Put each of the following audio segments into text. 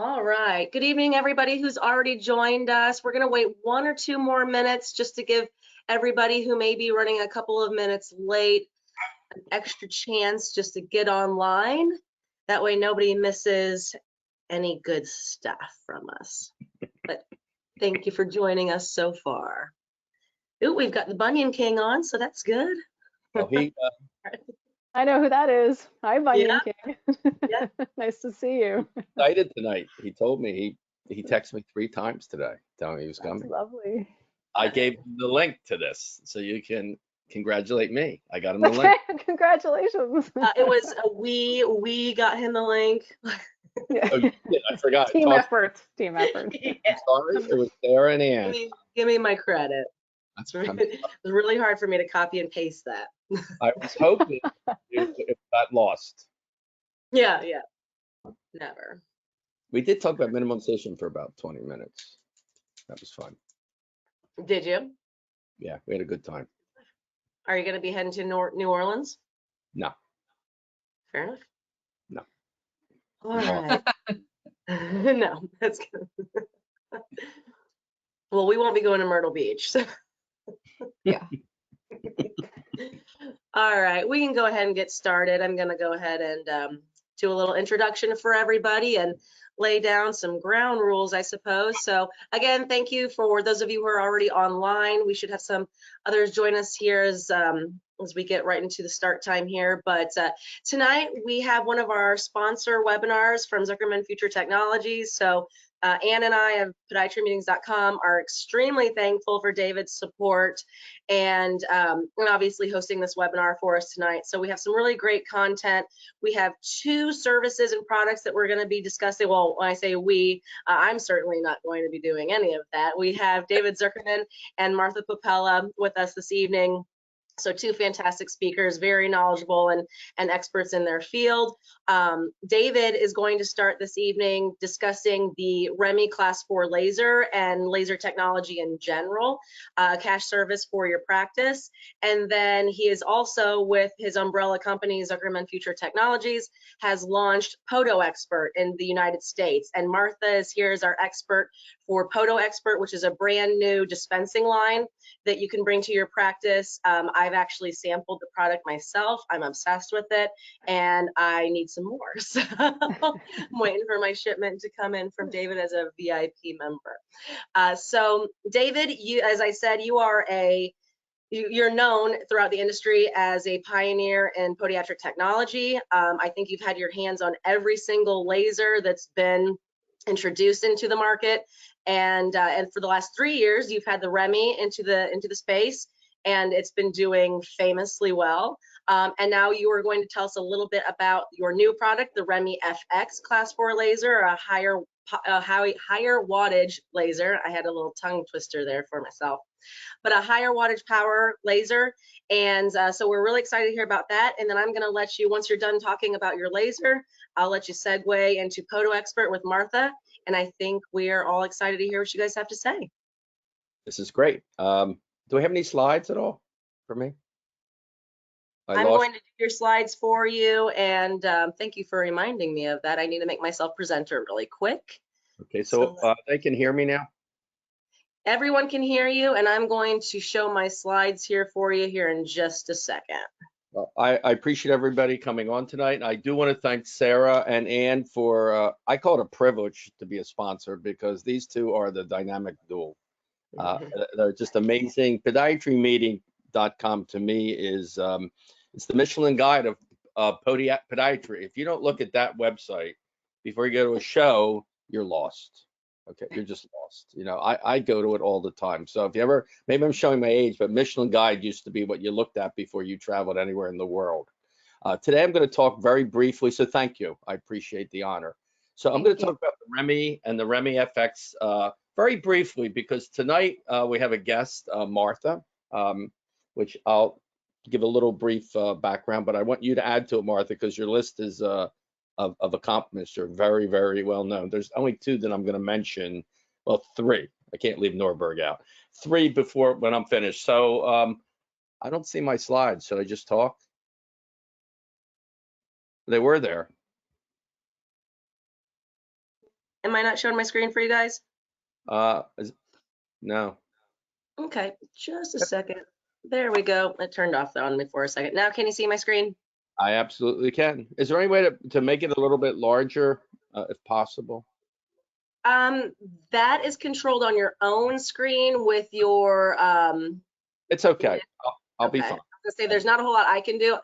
All right. Good evening, everybody who's already joined us. We're going to wait 1 or 2 more minutes just to give everybody who may be running a couple of minutes late an extra chance just to get online. That way nobody misses any good stuff from us. But thank you for joining us so far. Ooh, we've got the Bunyan King on, so that's good. Oh, I know who that is. Hi, Bunyan Yeah. King. Yeah. Nice to see you. excited tonight. He told me he texted me 3 times today telling me he was coming. That's lovely. I gave him the link to this so you can congratulate me. I got him the link. Congratulations. It was we got him the link. Yeah. Oh, you did. I forgot. Team effort. Team effort. Yeah. Sorry, it was Sarah and Ann. Give me my credit. That's It was really hard for me to copy and paste that. I was hoping it got lost. Yeah, never. We did talk about minimization for about 20 minutes. That was fun. Did you? Yeah, we had a good time. Are you going to be heading to New Orleans? No. Fair enough. No. All right. No, that's good. Well, we won't be going to Myrtle Beach. So. Yeah. All right, we can go ahead and get started. I'm going to go ahead and do a little introduction for everybody and lay down some ground rules, I suppose. So again, thank you for those of you who are already online. We should have some others join us here as we get right into the start time here. But tonight we have one of our sponsor webinars from Zuckerman Future Technologies. So Ann and I of PodoExpert are extremely thankful for David's support and obviously hosting this webinar for us tonight. So we have some really great content. We have 2 services and products that we're going to be discussing. Well, when I say we, I'm certainly not going to be doing any of that. We have David Zuckerman and Martha Popella with us this evening. So 2 fantastic speakers, very knowledgeable and experts in their field. David is going to start this evening discussing the Remy Class 4 laser and laser technology in general, cash service for your practice. And then he is also with his umbrella company, Zuckerman Future Technologies, has launched PodoExpert in the United States. And Martha is here as our expert for PodoExpert, which is a brand new dispensing line that you can bring to your practice. I've actually sampled the product myself. I'm obsessed with it, and I need some more. So I'm waiting for my shipment to come in from David as a VIP member. So David, you, as I said, you're known throughout the industry as a pioneer in podiatric technology. I think you've had your hands on every single laser that's been introduced into the market, and for the last 3 years you've had the Remy into the space, and it's been doing famously well. And now you are going to tell us a little bit about your new product, the Remy FX Class 4 laser, a higher wattage laser. I had a little tongue twister there for myself, but a higher wattage power laser. And so we're really excited to hear about that. And then I'm going to let you, once you're done talking about your laser, I'll let you segue into PodoExpert with Martha. And I think we are all excited to hear what you guys have to say. This is great. Do we have any slides at all for me? I'm going to do your slides for you, and thank you for reminding me of that. I need to make myself presenter really quick. Okay, so they can hear me now? Everyone can hear you, and I'm going to show my slides here for you here in just a second. Well, I appreciate everybody coming on tonight. I do want to thank Sarah and Ann for, I call it a privilege to be a sponsor, because these 2 are the dynamic duo. They're just amazing. Podiatrymeeting.com to me is it's the Michelin guide of podiatry. If you don't look at that website before you go to a show, you're lost. Okay, you're just lost. You know, I go to it all the time. So if you ever, maybe I'm showing my age, but Michelin guide used to be what you looked at before you traveled anywhere in the world. Today I'm going to talk very briefly, so thank you. I appreciate the honor. So I'm going to talk about the Remy and the Remy FX very briefly, because tonight we have a guest, Martha, which I'll give a little brief background, but I want you to add to it, Martha, because your list is of accomplishments are very, very well known. There's only 2 that I'm going to mention. Well, 3. I can't leave Noyberg out. 3 before when I'm finished. So I don't see my slides. Should I just talk? They were there. Am I not showing my screen for you guys? No. Okay, just a second. There we go. It turned off on me for a second. Now, can you see my screen? I absolutely can. Is there any way to make it a little bit larger, if possible? That is controlled on your own screen with your It's okay. I'll be okay. I fine. was gonna say there's not a whole lot I can do.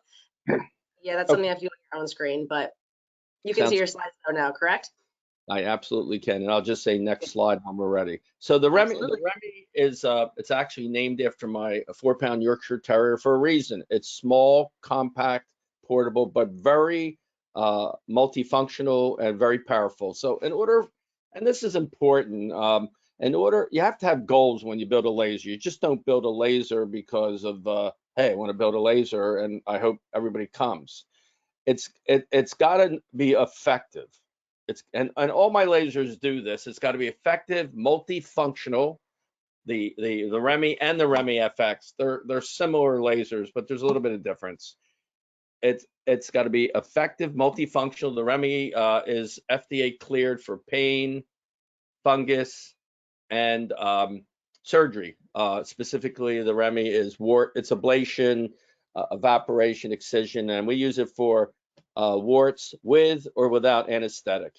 Yeah, that's Okay. something you have to do on your own screen, but you can see your slides though now, correct? I absolutely can, and I'll just say next slide when we're ready. So the Remy is it's actually named after my 4-pound Yorkshire Terrier for a reason. It's small, compact, portable, but very multifunctional and very powerful. So in order, and this is important, you have to have goals when you build a laser. You just don't build a laser because of hey, I want to build a laser and I hope everybody comes. It's got to be effective. And all my lasers do this. It's got to be effective, multifunctional. The Remy and the Remy FX, they're similar lasers, but there's a little bit of difference. It's got to be effective, multifunctional. The Remy is FDA cleared for pain, fungus, and surgery. Specifically, the Remy is it's ablation, evaporation, excision, and we use it for warts with or without anesthetic.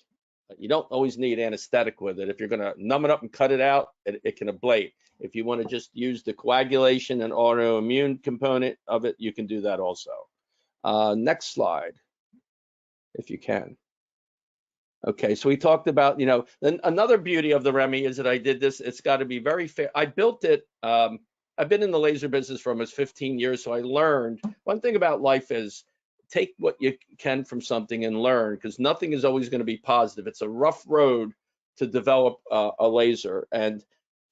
You don't always need anesthetic with it. If you're going to numb it up and cut it out, it can ablate. If you want to just use the coagulation and autoimmune component of it, you can do that also. Next slide, if you can. Okay, so we talked about, then another beauty of the Remy is that I did this. It's got to be very fair. I built it. I've been in the laser business for almost 15 years, so I learned. One thing about life is take what you can from something and learn, because nothing is always going to be positive. It's a rough road to develop a laser. And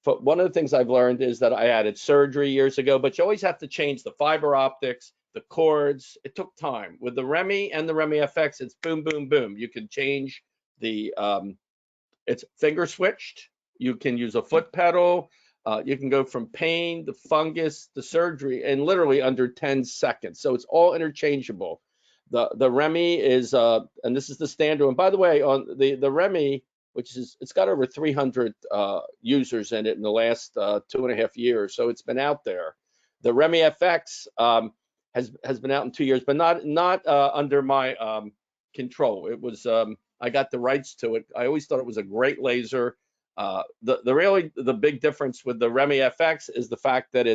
one of the things I've learned is that I added surgery years ago, but you always have to change the fiber optics, the cords. It took time. With the Remy and the Remy FX, it's boom, boom, boom. You can change it's finger switched. You can use a foot pedal. You can go from pain to fungus to surgery in literally under 10 seconds. So it's all interchangeable. The Remy is, and this is the standard. And by the way, on the Remy, it's got over 300 users in it in the last 2.5 years. So it's been out there. The Remy FX has been out in 2 years, but not under my control. It was I got the rights to it. I always thought it was a great laser. The big difference with the Remy FX is the fact that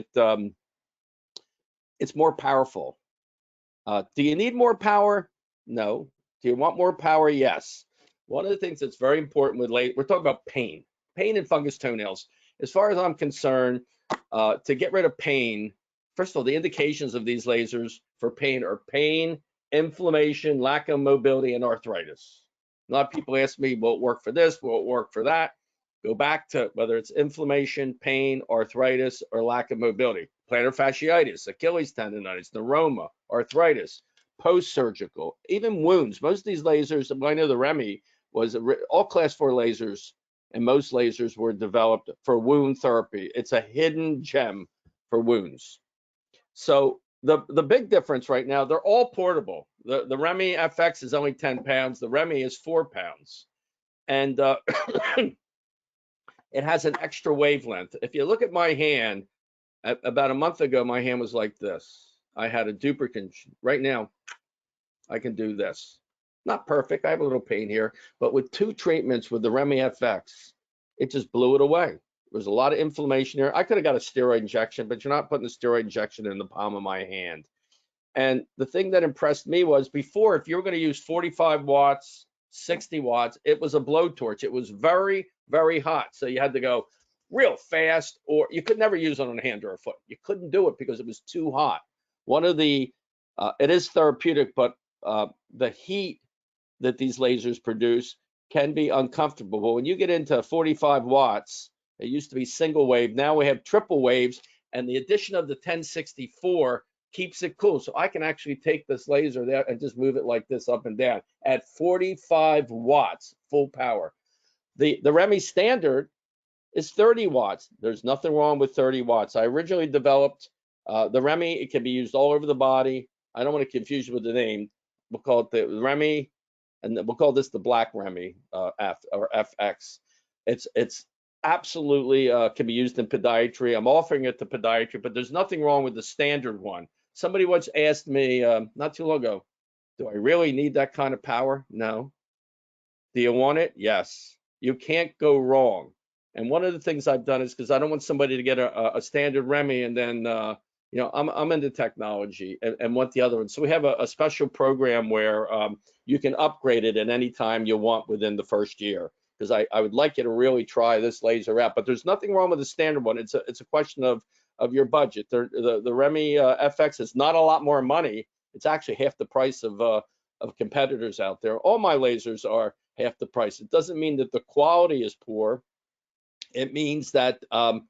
it's more powerful. Do you need more power? No. Do you want more power? Yes. One of the things that's very important with we're talking about pain and fungus toenails. As far as I'm concerned, to get rid of pain, first of all, the indications of these lasers for pain are pain, inflammation, lack of mobility, and arthritis. A lot of people ask me, will it work for this? Will it work for that? Go back to whether it's inflammation, pain, arthritis, or lack of mobility. Plantar fasciitis, Achilles tendonitis, neuroma, arthritis, post-surgical, even wounds. Most of these lasers, I know the Remy was all class 4 lasers, and most lasers were developed for wound therapy. It's a hidden gem for wounds. So the big difference right now, they're all portable. The Remy FX is only 10 pounds. The Remy is 4 pounds. And it has an extra wavelength. If you look at my hand, about a month ago, my hand was like this. I had a duplicate. Right now, I can do this. Not perfect. I have a little pain here. But with 2 treatments with the Remy FX, it just blew it away. There was a lot of inflammation here. I could have got a steroid injection, but you're not putting a steroid injection in the palm of my hand. And the thing that impressed me was before, if you were going to use 45 watts, 60 watts, it was a blowtorch. It was very, very hot. So you had to go real fast, or you could never use it on a hand or a foot. You couldn't do it because it was too hot. One of the, it is therapeutic, but the heat that these lasers produce can be uncomfortable. But when you get into 45 watts, it used to be single wave. Now we have triple waves, and the addition of the 1064 keeps it cool. So I can actually take this laser there and just move it like this up and down at 45 watts, full power. The Remy standard is 30 watts. There's nothing wrong with 30 watts. I originally developed the Remy. It can be used all over the body. I don't want to confuse you with the name. We'll call it the Remy and we'll call this the Black Remy F or FX. It's absolutely can be used in podiatry. I'm offering it to podiatry, but there's nothing wrong with the standard one. Somebody once asked me not too long ago, do I really need that kind of power? No. Do you want it? Yes. You can't go wrong. And one of the things I've done is because I don't want somebody to get a standard Remy and then you know, I'm into technology and want the other one. So we have a special program where you can upgrade it at any time you want within the first year. Because I would like you to really try this laser out. But there's nothing wrong with the standard one. It's a question of your budget. The Remy FX is not a lot more money. It's actually half the price of competitors out there. All my lasers are half the price. It doesn't mean that the quality is poor. It means that I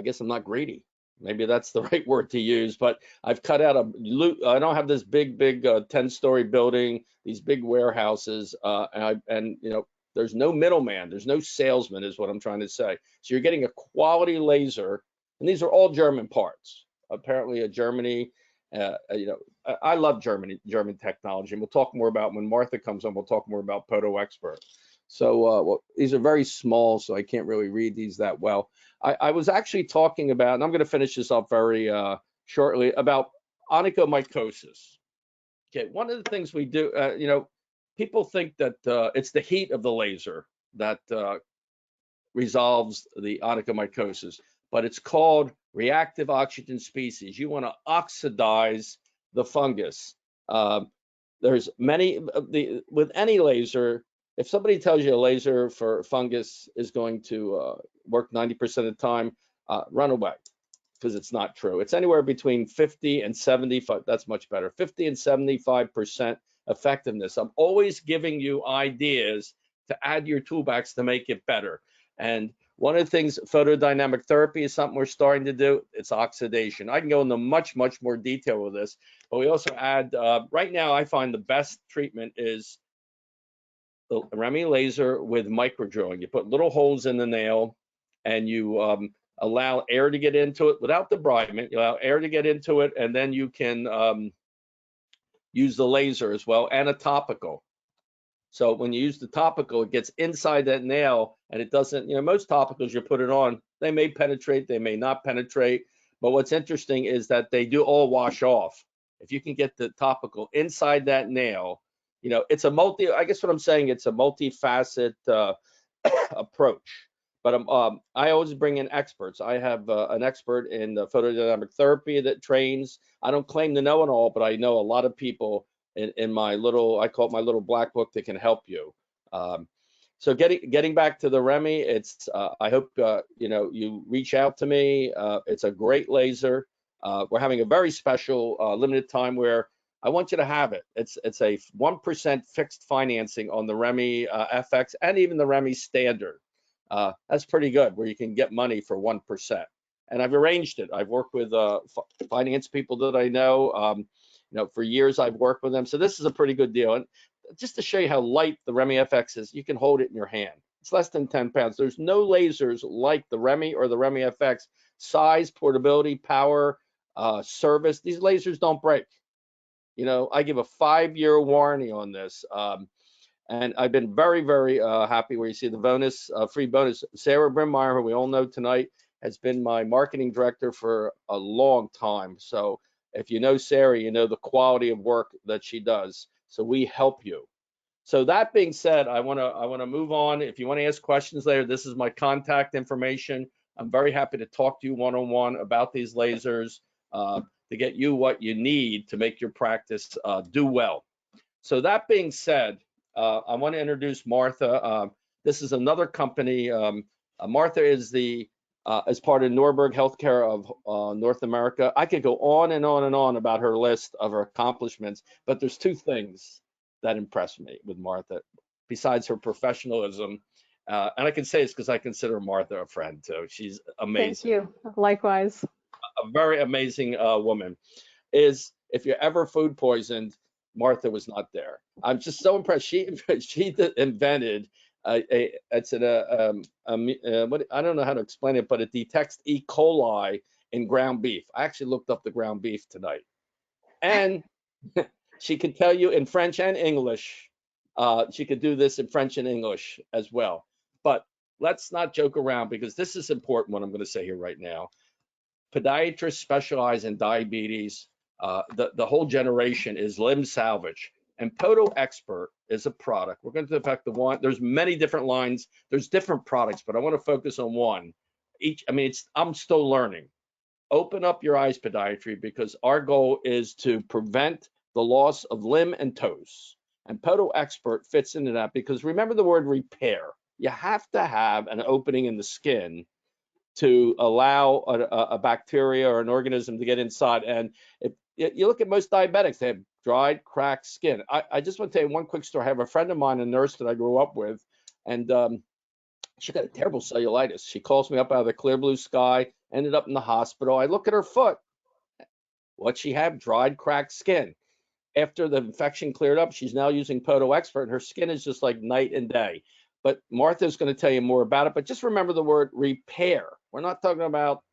guess I'm not greedy. Maybe that's the right word to use, but I've cut out I don't have this big 10-story building, these big warehouses, and you know, there's no middleman, there's no salesman is what I'm trying to say. So you're getting a quality laser, and these are all German parts. Apparently Germany, you know, I love German technology, and we'll talk more about when Martha comes on, we'll talk more about PodoExpert. So well, these are very small, so I can't really read these that well. I was actually talking about, and I'm going to finish this up very shortly, about onychomycosis. Okay, one of the things we do, you know, people think that it's the heat of the laser that resolves the onychomycosis, but it's called reactive oxygen species. You want to oxidize the fungus. There's many, with any laser, if somebody tells you a laser for fungus is going to work 90% of the time, run away, because it's not true. It's anywhere between 50 and 75, that's much better, 50 and 75% effectiveness. I'm always giving you ideas to add your toolbox to make it better. And one of the things, photodynamic therapy is something we're starting to do. It's oxidation. I can go into much more detail with this, but we also add, right now I find the best treatment is the Remy laser with micro drilling. You put little holes in the nail and you allow air to get into it without debridement. You allow air to get into it, and then you can use the laser as well, and a topical. So when you use the topical, it gets inside that nail, and it doesn't, you know, most topicals you put it on, they may penetrate, they may not penetrate. But what's interesting is that they do all wash off. If you can get the topical inside that nail, you know, it's a I guess what I'm saying, it's a multi-facet approach. But I always bring in experts. I have an expert in photodynamic therapy that trains. I don't claim to know it all, but I know a lot of people in my little, I call it my little black book, that can help you. So getting back to the Remy, it's I hope you know, you reach out to me. It's a great laser. We're having a very special limited time where I want you to have it. It's a 1% fixed financing on the Remy FX and even the Remy standard. That's pretty good, where you can get money for 1%. And I've arranged it. I've worked with finance people that I know. You know, for years I've worked with them. So this is a pretty good deal. And just to show you how light the Remy FX is, you can hold it in your hand. It's less than 10 pounds. There's no lasers like the Remy or the Remy FX. Size, portability, power, service. These lasers don't break. You know, I give a 5-year warranty on this. And I've been very happy where you see the bonus, free bonus. Sarah Brimmeyer, who we all know tonight, has been my marketing director for a long time. So if you know Sarah, you know the quality of work that she does. So we help you. So that being said, I want to move on. If you want to ask questions later, this is my contact information. I'm very happy to talk to you one-on-one about these lasers to get you what you need to make your practice do well. So that being said, I want to introduce Martha. This is another company. Martha is as part of Noyberg Healthcare of North America. I could go on and on and on about her list of her accomplishments, but there's two things that impress me with Martha, besides her professionalism. And I can say it's because I consider Martha a friend too. She's amazing. Thank you. Likewise. A very amazing woman. Is if you're ever food poisoned, Martha was not there. I'm just so impressed. She invented it's what, I don't know how to explain it, but it detects E. coli in ground beef. I actually looked up the ground beef tonight, and she can tell you in French and English She could do this in French and English as well. But let's not joke around, because this is important, what I'm going to say here right now. Podiatrists specialize in diabetes. The whole generation is limb salvage. And PodoExpert is a product. We're going to affect the one. There's many different lines. There's different products, but I want to focus on one. I'm still learning. Open up your eyes, podiatry, because our goal is to prevent the loss of limb and toes. And PodoExpert fits into that, because remember the word repair. You have to have an opening in the skin to allow a bacteria or an organism to get inside. And if you look at most diabetics, they have dried, cracked skin. I just want to tell you one quick story. I have a friend of mine, a nurse that I grew up with, and she got a terrible cellulitis. She calls me up out of the clear blue sky, ended up in the hospital. I look at her foot. What she had? Dried, cracked skin. After the infection cleared up, she's now using PodoExpert, and her skin is just like night and day. But Martha's going to tell you more about it. But just remember the word repair. We're not talking about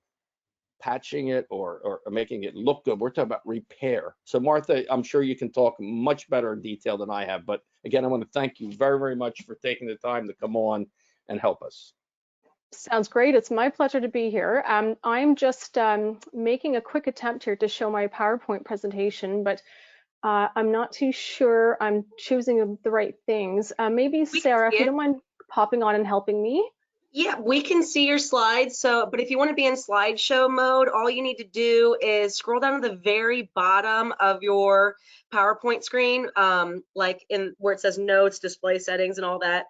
patching it or making it look good. We're talking about repair. So Martha, I'm sure you can talk much better in detail than I have. But again, I want to thank you very, very much for taking the time to come on and help us. Sounds great. It's my pleasure to be here. I'm just making a quick attempt here to show my PowerPoint presentation, but I'm not too sure I'm choosing the right things. Maybe Sarah, if you don't mind popping on and helping me. Yeah, we can see your slides. But if you want to be in slideshow mode, all you need to do is scroll down to the very bottom of your PowerPoint screen, like in where it says notes, display settings, and all that.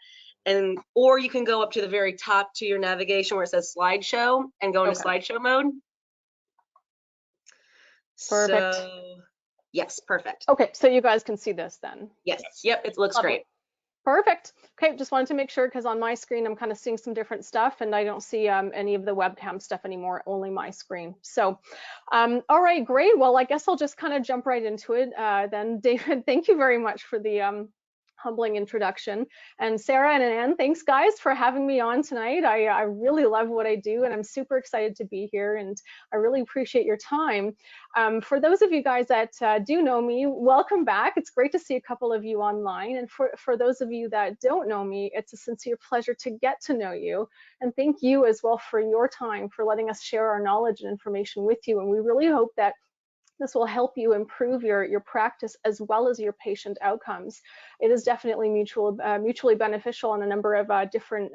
Or you can go up to the very top to your navigation where it says slideshow and go into slideshow mode. Perfect. So, yes, perfect. Okay, so you guys can see this then. Yes. Yep, it looks great. Perfect. Okay, just wanted to make sure, because on my screen I'm kind of seeing some different stuff, and I don't see any of the webcam stuff anymore, only my screen. So, all right, great. Well, I guess I'll just kind of jump right into it then. David, thank you very much for the humbling introduction. And Sarah and Anne, thanks guys for having me on tonight. I really love what I do, and I'm super excited to be here, and I really appreciate your time. For those of you guys that do know me, welcome back. It's great to see a couple of you online. And for those of you that don't know me, it's a sincere pleasure to get to know you. And thank you as well for your time, for letting us share our knowledge and information with you. And we really hope that this will help you improve your practice as well as your patient outcomes. It is definitely mutually beneficial on a number of different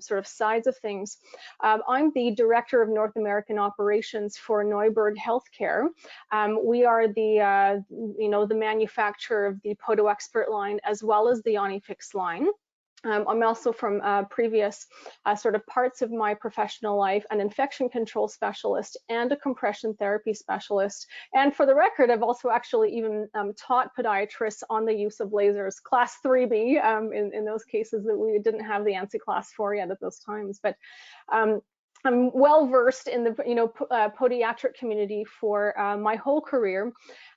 sort of sides of things. I'm the Director of North American Operations for Noyberg Healthcare. We are the the manufacturer of the PodoExpert line as well as the Onychomycosis line. I'm also from previous sort of parts of my professional life an infection control specialist and a compression therapy specialist. And for the record, I've also actually even taught podiatrists on the use of lasers, class 3B, in those cases that we didn't have the ANSI class 4 yet at those times. But I'm well versed in the podiatric community for my whole career.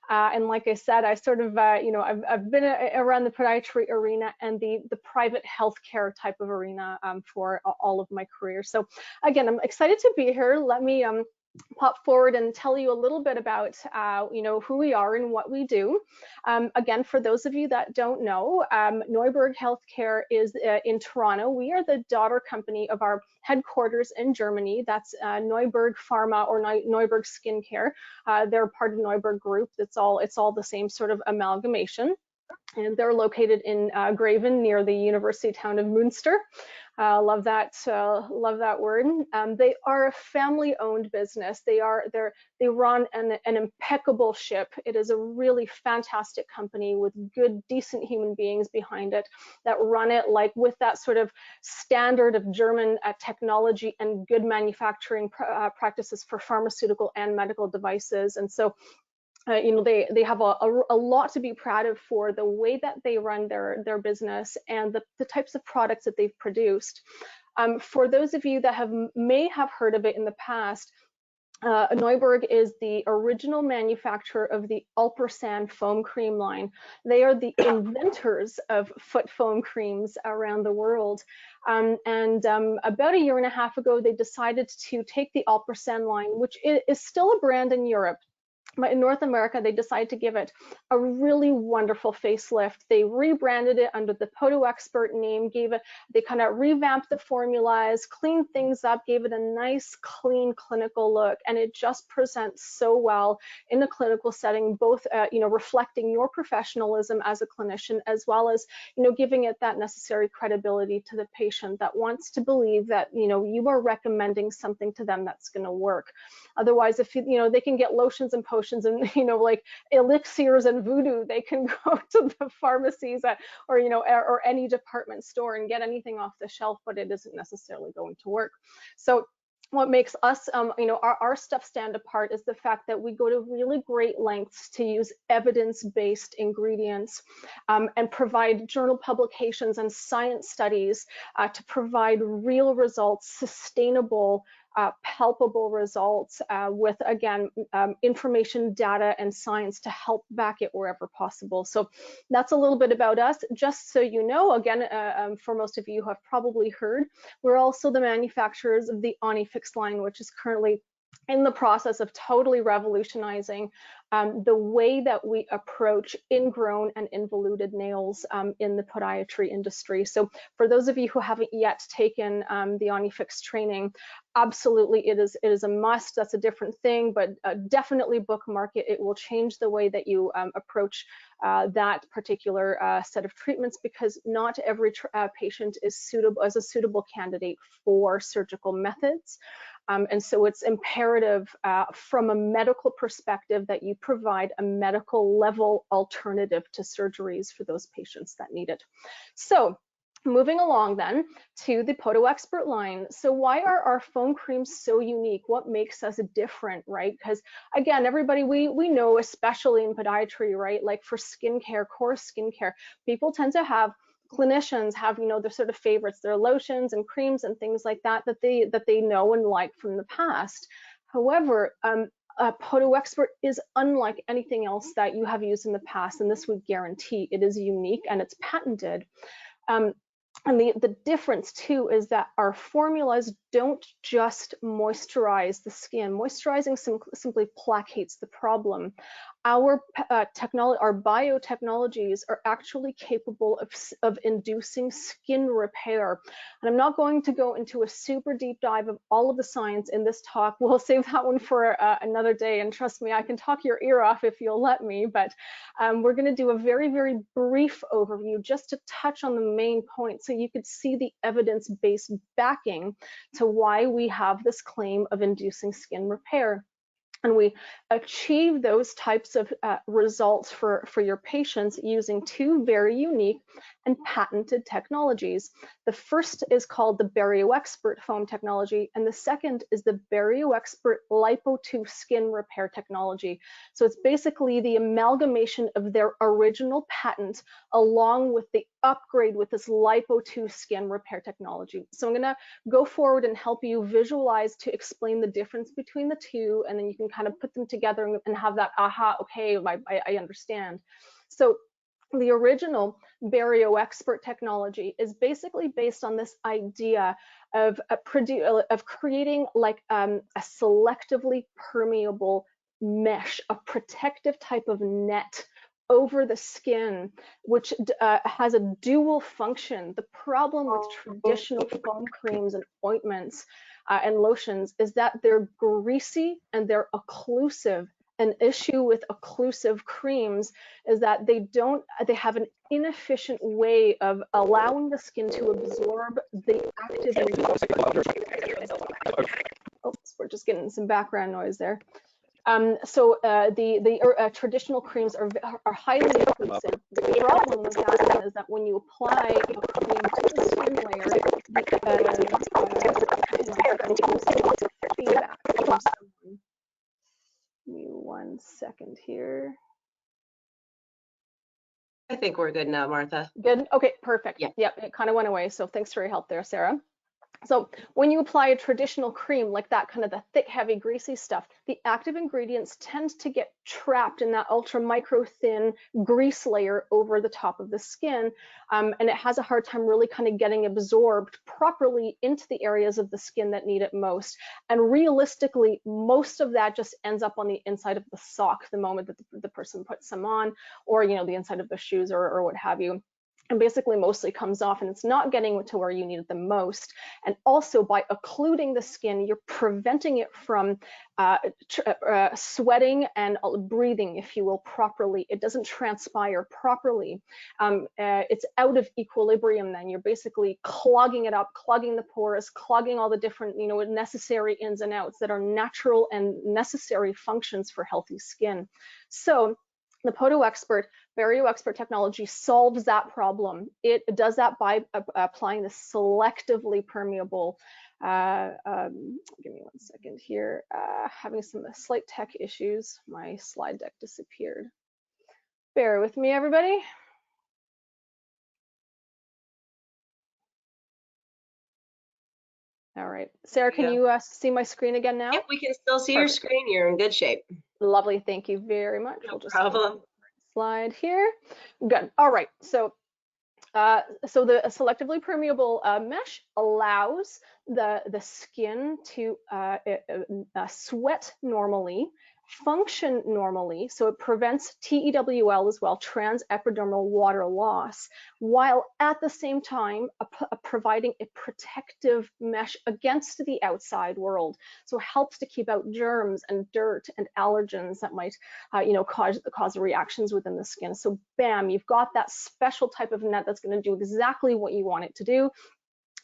And like I said, I sort of, I've been around the podiatry arena and the private healthcare type of arena for all of my career. So again, I'm excited to be here. Let me pop forward and tell you a little bit about, who we are and what we do. Again, for those of you that don't know, Noyberg Healthcare is in Toronto. We are the daughter company of our headquarters in Germany. That's Noyberg Pharma or Noyberg Skincare. They're part of Noyberg Group. It's all the same sort of amalgamation. And they're located in Graven near the university town of Münster. Love that word. They are a family-owned business. They run an impeccable ship. It is a really fantastic company with good, decent human beings behind it that run it like with that sort of standard of German technology and good manufacturing practices for pharmaceutical and medical devices. And so they have a lot to be proud of for the way that they run their business and the types of products that they've produced. For those of you that may have heard of it in the past, Noyberg is the original manufacturer of the Ultrasan foam cream line. They are the inventors of foot foam creams around the world. About a year and a half ago, they decided to take the Ultrasan line, which is still a brand in Europe, but in North America, they decided to give it a really wonderful facelift. They rebranded it under the PodoExpert name, they kind of revamped the formulas, cleaned things up, gave it a nice, clean clinical look, and it just presents so well in a clinical setting, both reflecting your professionalism as a clinician, as well as giving it that necessary credibility to the patient that wants to believe that you are recommending something to them that's going to work. Otherwise, if they can get lotions and potions and like elixirs and voodoo, they can go to the pharmacies or any department store and get anything off the shelf, but it isn't necessarily going to work. So what makes us, our stuff stand apart is the fact that we go to really great lengths to use evidence-based ingredients and provide journal publications and science studies to provide real results, sustainable, palpable results with, again, information, data, and science to help back it wherever possible. So that's a little bit about us. Just so you know, again, for most of you who have probably heard, we're also the manufacturers of the Onychomycosis line, which is currently in the process of totally revolutionizing the way that we approach ingrown and involuted nails in the podiatry industry. So for those of you who haven't yet taken the Onychomycosis training, absolutely it is a must. That's a different thing, but definitely bookmark it. It will change the way that you approach that particular set of treatments, because not every patient is a suitable candidate for surgical methods. And so it's imperative from a medical perspective that you provide a medical level alternative to surgeries for those patients that need it. So moving along then to the PodoExpert line. So why are our foam creams so unique? What makes us different, right? Because again, everybody, we know, especially in podiatry, right? Like for skincare, core skincare, people tend to have, clinicians have, their sort of favorites, their lotions and creams and things like that they know and like from the past. However, PodoExpert is unlike anything else that you have used in the past, and this would guarantee it is unique and it's patented. And the difference too is that our formulas don't just moisturize the skin. Moisturizing simply placates the problem. Our biotechnologies are actually capable of inducing skin repair. And I'm not going to go into a super deep dive of all of the science in this talk. We'll save that one for another day. And trust me, I can talk your ear off if you'll let me. But we're going to do a very, very brief overview just to touch on the main points so you could see the evidence-based backing to why we have this claim of inducing skin repair. And we achieve those types of results for your patients using two very unique and patented technologies. The first is called the PodoExpert foam technology, and the second is the PodoExpert Lipo2 skin repair technology. So it's basically the amalgamation of their original patent along with the upgrade with this Lipo2 skin repair technology. So I'm gonna go forward and help you visualize to explain the difference between the two, and then you can kind of put them together and have that aha, okay, I understand. So the original PodoExpert technology is basically based on this idea of creating like a selectively permeable mesh, a protective type of net over the skin, which has a dual function. The problem with traditional foam creams and ointments and lotions is that they're greasy and they're occlusive. An issue with occlusive creams is that they have an inefficient way of allowing the skin to absorb the active ingredients. Oops, we're just getting some background noise there. So the traditional creams are highly occlusive. The problem with that is that when you apply a cream to the skin layer, feedback from someone. Give me 1 second here. I think we're good now, Martha. Good. Okay, perfect. Yeah. Yep, it kind of went away. So thanks for your help there, Sarah. So when you apply a traditional cream like that, kind of the thick, heavy, greasy stuff, the active ingredients tend to get trapped in that ultra micro thin grease layer over the top of the skin. And it has a hard time really kind of getting absorbed properly into the areas of the skin that need it most. And realistically, most of that just ends up on the inside of the sock the moment that the person puts them on, or, you know, the inside of the shoes or what have you. And basically mostly comes off, and it's not getting to where you need it the most. And also by occluding the skin, you're preventing it from sweating and breathing, if you will, properly. It doesn't transpire properly. It's out of equilibrium then. You're basically clogging it up, clogging the pores, clogging all the different, you know, necessary ins and outs that are natural and necessary functions for healthy skin. So the PodoExpert BarrierExpert technology solves that problem. It does that by applying the selectively permeable, give me 1 second here, having some slight tech issues. My slide deck disappeared. Bear with me, everybody. All right, Sarah, can you see my screen again now? Yep, we can still see your screen. You're in good shape. Lovely, thank you very much. No problem. Slide here. Good. All right. So the selectively permeable mesh allows the skin to sweat normally, function normally, so it prevents TEWL as well, transepidermal water loss, while at the same time providing a protective mesh against the outside world. So it helps to keep out germs and dirt and allergens that might you know, cause reactions within the skin. So bam, you've got that special type of net that's going to do exactly what you want it to do.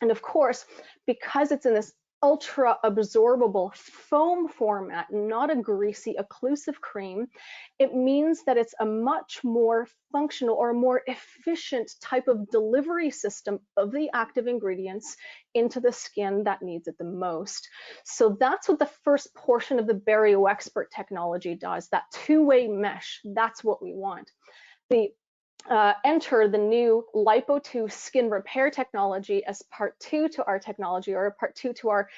And of course, because it's in this ultra absorbable foam format, not a greasy occlusive cream, it means that it's a much more functional or more efficient type of delivery system of the active ingredients into the skin that needs it the most. So that's what the first portion of the BarrierExpert technology does, that two-way mesh. That's what we want. Enter the new Lipo2 skin repair technology as part 2 to our technology, or part 2 to our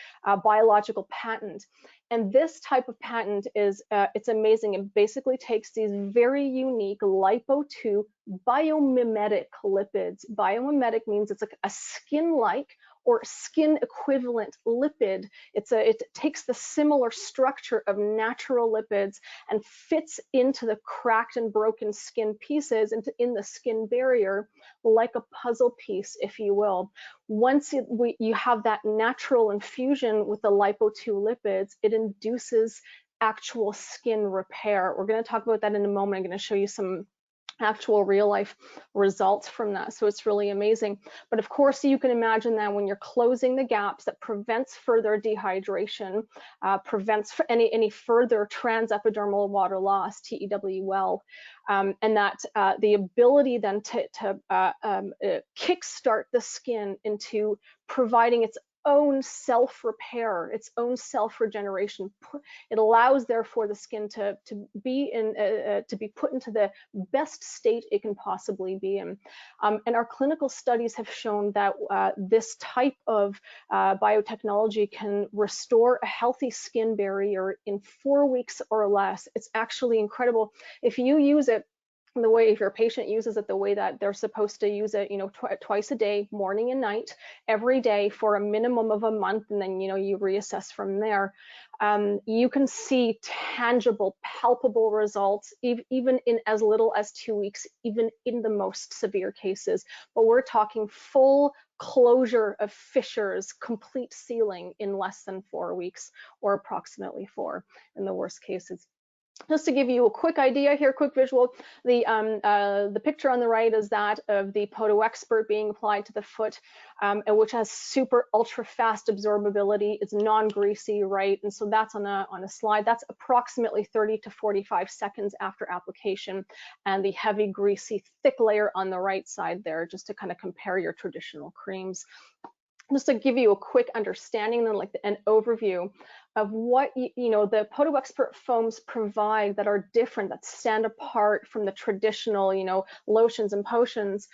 biological patent. And this type of patent is, it's amazing. It basically takes these very unique Lipo2 biomimetic lipids. Biomimetic means it's like a skin-like or skin equivalent lipid. It takes the similar structure of natural lipids and fits into the cracked and broken skin pieces in the skin barrier like a puzzle piece, if you will. Once you have that natural infusion with the Lipo2 lipids, it induces actual skin repair. We're going to talk about that in a moment. I'm going to show you some actual real life results from that. So it's really amazing. But of course, you can imagine that when you're closing the gaps, that prevents further dehydration, prevents any further transepidermal water loss, TEWL, and that the ability then to kickstart the skin into providing its own self-repair, its own self-regeneration. It allows, therefore, the skin to be put into the best state it can possibly be in. And our clinical studies have shown that this type of biotechnology can restore a healthy skin barrier in 4 weeks or less. It's actually incredible. If you use it the way, if your patient uses it the way that they're supposed to use it, you know, twice a day, morning and night, every day for a minimum of a month, and then, you know, you reassess from there, you can see tangible, palpable results, even in as little as 2 weeks, even in the most severe cases. But we're talking full closure of fissures, complete sealing in less than 4 weeks, or approximately 4 in the worst cases. Just to give you a quick idea here, quick visual, the picture on the right is that of the PodoExpert being applied to the foot, which has super ultra fast absorbability. It's non-greasy, right? And so that's on a slide. That's approximately 30 to 45 seconds after application, and the heavy, greasy, thick layer on the right side there, just to kind of compare your traditional creams. Just to give you a quick understanding, then like an overview, of what the PodoExpert foams provide that are different, that stand apart from the traditional lotions and potions.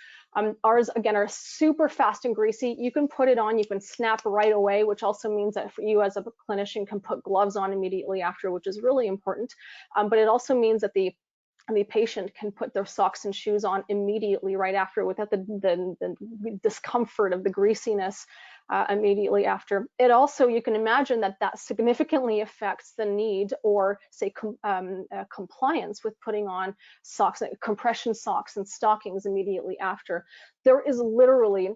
Ours again are super fast and greasy. You can put it on, you can snap right away, which also means that for you as a clinician can put gloves on immediately after, which is really important. But it also means that the patient can put their socks and shoes on immediately right after without the discomfort of the greasiness immediately after. It also, you can imagine that significantly affects the need or say compliance with putting on socks, compression socks and stockings immediately after. There is literally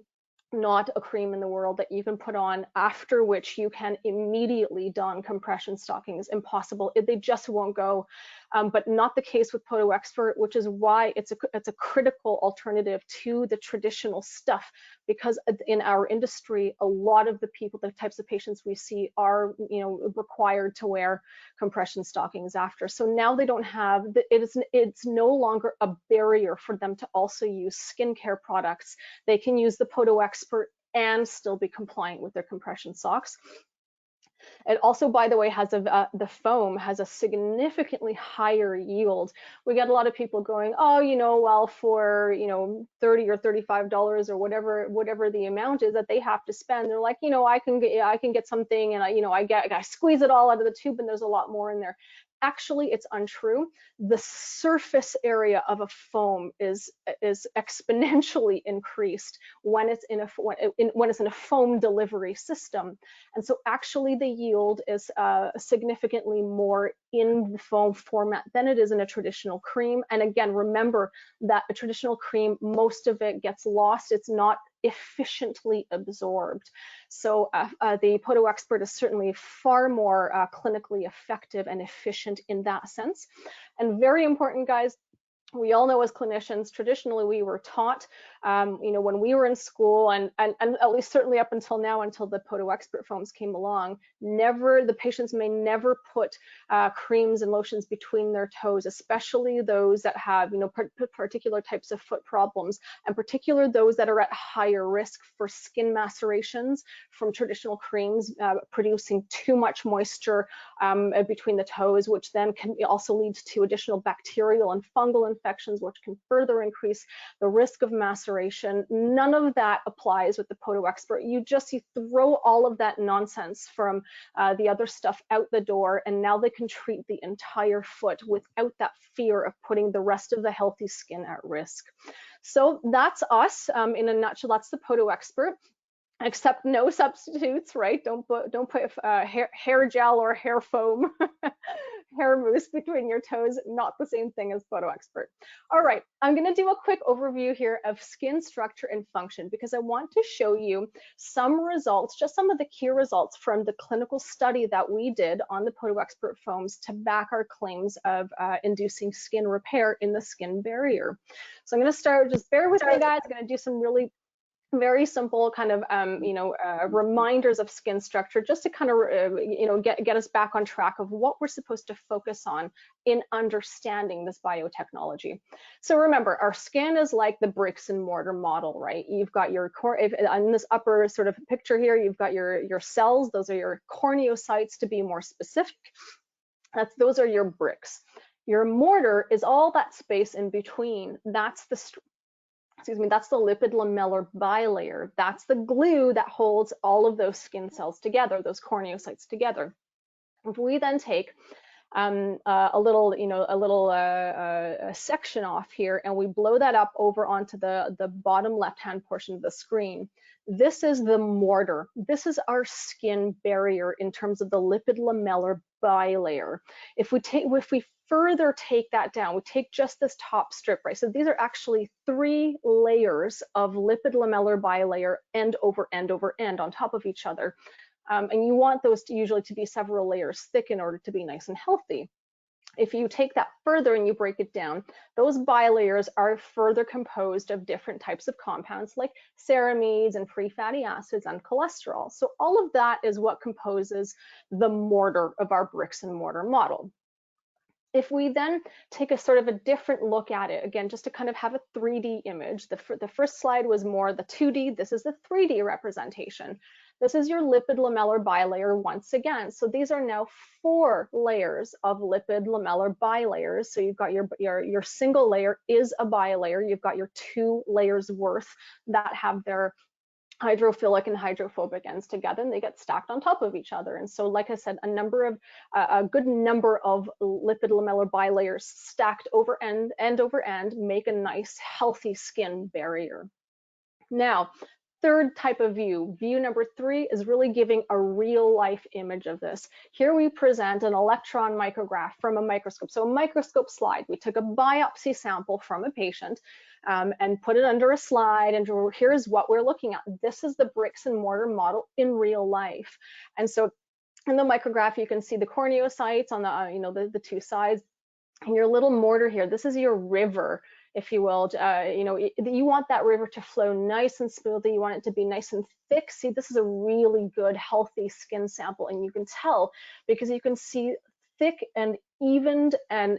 not a cream in the world that you can put on after which you can immediately don compression stockings. Impossible. They just won't go. But not the case with PodoExpert, which is why it's a critical alternative to the traditional stuff, because in our industry, a lot of the types of patients we see are required to wear compression stockings after. So now they don't have, it's no longer a barrier for them to also use skincare products. They can use the PodoExpert and still be compliant with their compression socks. It also, by the way, has the foam has a significantly higher yield. We get a lot of people going, oh, well, for $30 or $35 or whatever the amount is that they have to spend, they're like, I can get something, and I squeeze it all out of the tube, and there's a lot more in there. Actually, it's untrue. The surface area of a foam is exponentially increased when it's in a foam delivery system, and so actually the yield is significantly more in the foam format than it is in a traditional cream. And again, remember that a traditional cream, most of it gets lost. It's not efficiently absorbed. So the PodoExpert is certainly far more clinically effective and efficient in that sense. And very important, guys, we all know as clinicians, traditionally we were taught, when we were in school, and at least certainly up until now, until the PodoExpert foams came along, the patients may never put creams and lotions between their toes, especially those that have, particular types of foot problems, and particularly those that are at higher risk for skin macerations from traditional creams producing too much moisture between the toes, which then can also lead to additional bacterial and fungal infections, which can further increase the risk of maceration. None of that applies with the PodoExpert. You throw all of that nonsense from the other stuff out the door, and now they can treat the entire foot without that fear of putting the rest of the healthy skin at risk. So that's us in a nutshell. That's the PodoExpert. Except no substitutes, right? Don't put hair gel or hair foam, hair mousse between your toes. Not the same thing as PodoExpert. All right, I'm going to do a quick overview here of skin structure and function, because I want to show you some results, just some of the key results from the clinical study that we did on the PodoExpert foams to back our claims of inducing skin repair in the skin barrier. So I'm going to start, just bear with me, guys. I'm going to do some really very simple kind of reminders of skin structure, just to kind of get us back on track of what we're supposed to focus on in understanding this biotechnology. So remember, our skin is like the bricks and mortar model, right? You've got your core, in this upper sort of picture here, you've got your cells. Those are your corneocytes, to be more specific. Those are your bricks. Your mortar is all that space in between. That's the lipid lamellar bilayer. That's the glue that holds all of those skin cells together, those corneocytes together. If we then take a little section off here, and we blow that up over onto the bottom left-hand portion of the screen, this is the mortar. This is our skin barrier in terms of the lipid lamellar bilayer. If we further take that down, we take just this top strip, right? So these are actually 3 layers of lipid lamellar bilayer end over end over end on top of each other. And you want those to usually to be several layers thick in order to be nice and healthy. If you take that further and you break it down, those bilayers are further composed of different types of compounds like ceramides and free fatty acids and cholesterol. So all of that is what composes the mortar of our bricks and mortar model. If we then take a sort of a different look at it, again, just to kind of have a 3D image, the first slide was more the 2D, this is the 3D representation. This is your lipid lamellar bilayer once again. So these are now 4 layers of lipid lamellar bilayers. So you've got your single layer is a bilayer. You've got your 2 layers worth that have their hydrophilic and hydrophobic ends together, and they get stacked on top of each other. And so, like I said, a good number of lipid lamellar bilayers stacked over end over end make a nice healthy skin barrier. Now, third type of view number 3 is really giving a real life image of this. Here we present an electron micrograph from a microscope. So a microscope slide, we took a biopsy sample from a patient and put it under a slide, and here's what we're looking at. This is the bricks and mortar model in real life. And so in the micrograph, you can see the corneocytes on the, the 2 sides, and your little mortar here. This is your river, if you will. You want that river to flow nice and smoothly. You want it to be nice and thick. See, this is a really good, healthy skin sample, and you can tell because you can see thick and evened and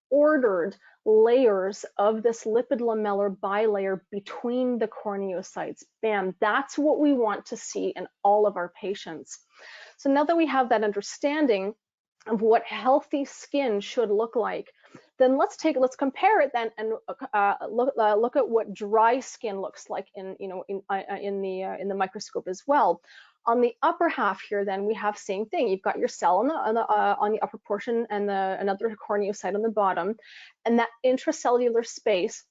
ordered layers of this lipid lamellar bilayer between the corneocytes. Bam, that's what we want to see in all of our patients. So now that we have that understanding of what healthy skin should look like, then let's compare it then and look at what dry skin looks like in the microscope as well. On the upper half here, then we have same thing. You've got your cell on the upper portion and another corneocyte on the bottom, and that intracellular space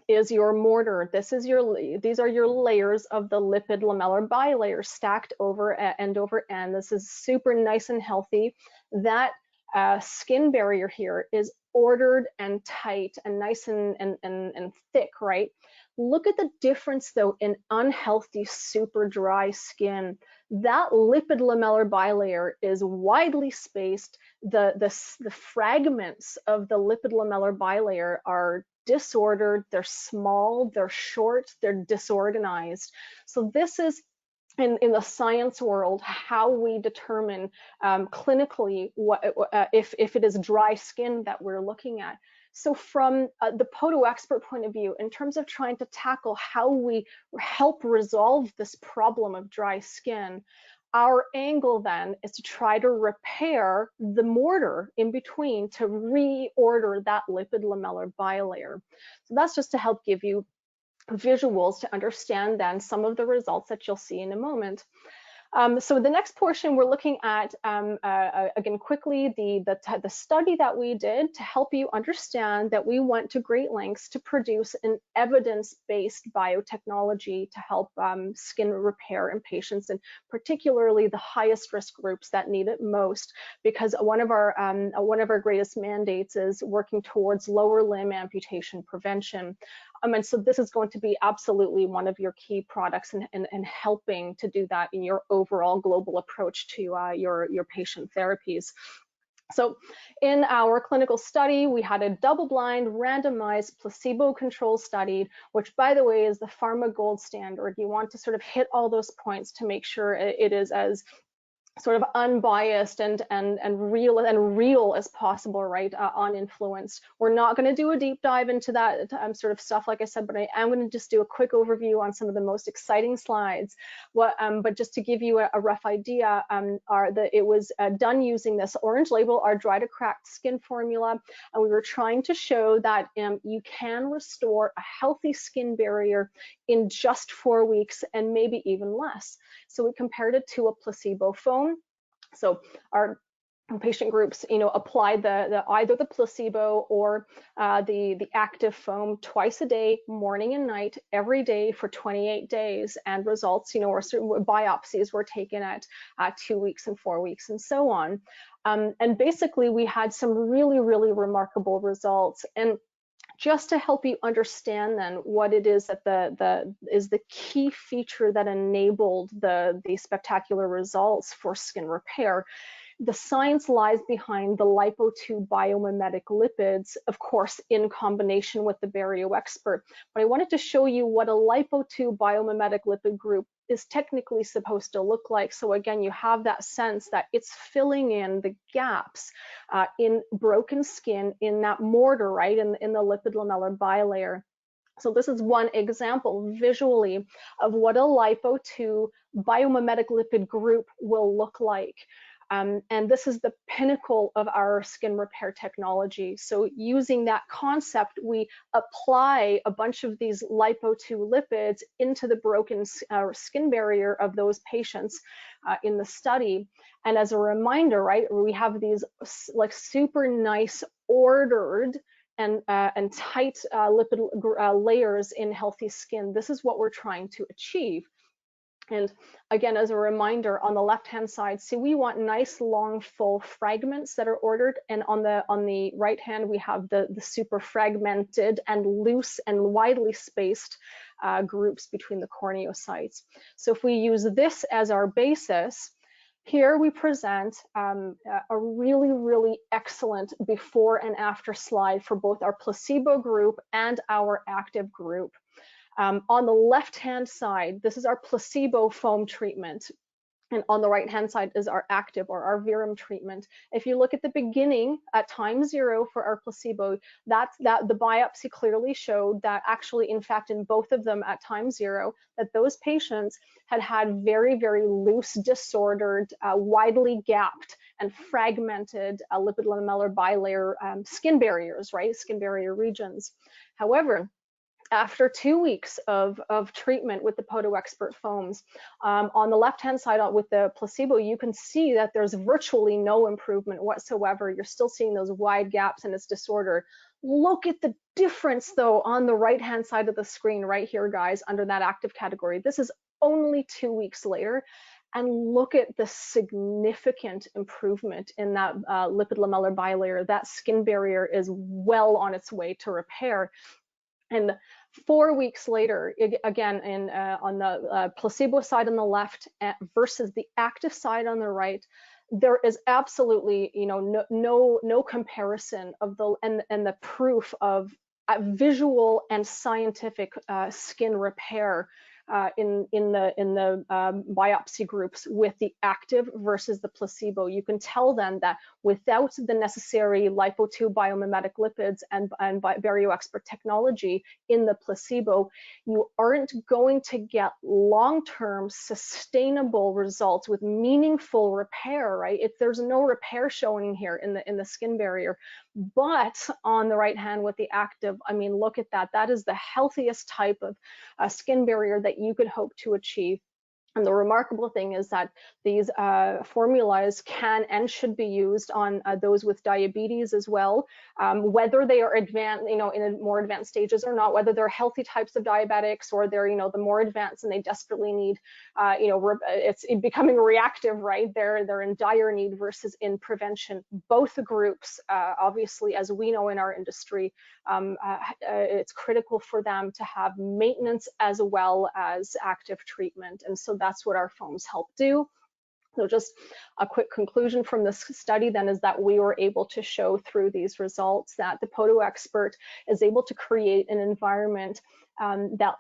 is your mortar. These are your layers of the lipid lamellar bilayer stacked over end over end. This is super nice and healthy. That skin barrier here is ordered and tight and nice and thick, right? Look at the difference though in unhealthy, super dry skin. That lipid lamellar bilayer is widely spaced. The fragments of the lipid lamellar bilayer are disordered, they're small, they're short, they're disorganized. So this is in the science world how we determine clinically if it is dry skin that we're looking at. So from the PodoExpert point of view, in terms of trying to tackle how we help resolve this problem of dry skin, our angle then is to try to repair the mortar in between to reorder that lipid lamellar bilayer. So that's just to help give you visuals to understand then some of the results that you'll see in a moment. So the next portion we're looking at, again quickly, the study that we did to help you understand that we went to great lengths to produce an evidence-based biotechnology to help skin repair in patients, and particularly the highest risk groups that need it most, because one of our greatest mandates is working towards lower limb amputation prevention. And so this is going to be absolutely one of your key products in helping to do that in your overall global approach to your patient therapies. So in our clinical study, we had a double-blind, randomized, placebo-controlled study, which, by the way, is the pharma gold standard. You want to sort of hit all those points to make sure it is as sort of unbiased and real as possible, right? Uninfluenced. We're not going to do a deep dive into that sort of stuff, like I said, but I am going to just do a quick overview on some of the most exciting slides. But just to give you a rough idea, it was done using this orange label, our dry to cracked skin formula, and we were trying to show that you can restore a healthy skin barrier in just 4 weeks and maybe even less. So we compared it to a placebo foam. So our patient groups, applied either the placebo or the active foam twice a day, morning and night, every day for 28 days, and results, or certain biopsies were taken at 2 weeks and 4 weeks and so on. And basically, we had some really, really remarkable results. And just to help you understand then what it is that the key feature that enabled the spectacular results for skin repair, the science lies behind the lipo-2 biomimetic lipids, of course, in combination with the PodoExpert. But I wanted to show you what a lipo-2 biomimetic lipid group is technically supposed to look like. So again, you have that sense that it's filling in the gaps in broken skin in that mortar, right, in the lipid lamellar bilayer. So this is one example visually of what a lipo-2 biomimetic lipid group will look like. And this is the pinnacle of our skin repair technology. So using that concept, we apply a bunch of these lipo-2 lipids into the broken skin barrier of those patients in the study. And as a reminder, right, we have these like super nice ordered and tight lipid layers in healthy skin. This is what we're trying to achieve. And again, as a reminder, on the left-hand side, see, we want nice, long, full fragments that are ordered. And on the right hand, we have the super fragmented and loose and widely spaced groups between the corneocytes. So if we use this as our basis, here we present a really, really excellent before and after slide for both our placebo group and our active group. On the left-hand side, this is our placebo foam treatment. And on the right-hand side is our active or our Verum treatment. If you look at the beginning at time 0 for our placebo, that the biopsy clearly showed that actually, in fact, in both of them at time 0, that those patients had very, very loose, disordered, widely gapped and fragmented lipid lamellar bilayer skin barriers, right? Skin barrier regions. However, after 2 weeks of treatment with the PodoExpert foams, on the left-hand side with the placebo, you can see that there's virtually no improvement whatsoever. You're still seeing those wide gaps and it's disordered. Look at the difference, though, on the right-hand side of the screen right here, guys, under that active category. This is only 2 weeks later. And look at the significant improvement in that lipid lamellar bilayer. That skin barrier is well on its way to repair. And 4 weeks later, again, on the placebo side on the left versus the active side on the right, there is absolutely, no comparison of the proof of visual and scientific skin repair in the biopsy groups with the active versus the placebo. You can tell then that without the necessary lipo-2 biomimetic lipids and PodoExpert technology in the placebo, you aren't going to get long-term sustainable results with meaningful repair, right? There's no repair showing here in the skin barrier. But on the right hand with the active, I mean, look at that. That is the healthiest type of skin barrier that you could hope to achieve. And the remarkable thing is that these formulas can and should be used on those with diabetes as well, whether they are advanced, in more advanced stages or not, whether they're healthy types of diabetics or they're, the more advanced and they desperately need, it's becoming reactive, right? They're in dire need versus in prevention. Both groups, obviously, as we know in our industry, it's critical for them to have maintenance as well as active treatment. And so that's what our foams help do. So just a quick conclusion from this study then is that we were able to show through these results that the PodoExpert is able to create an environment that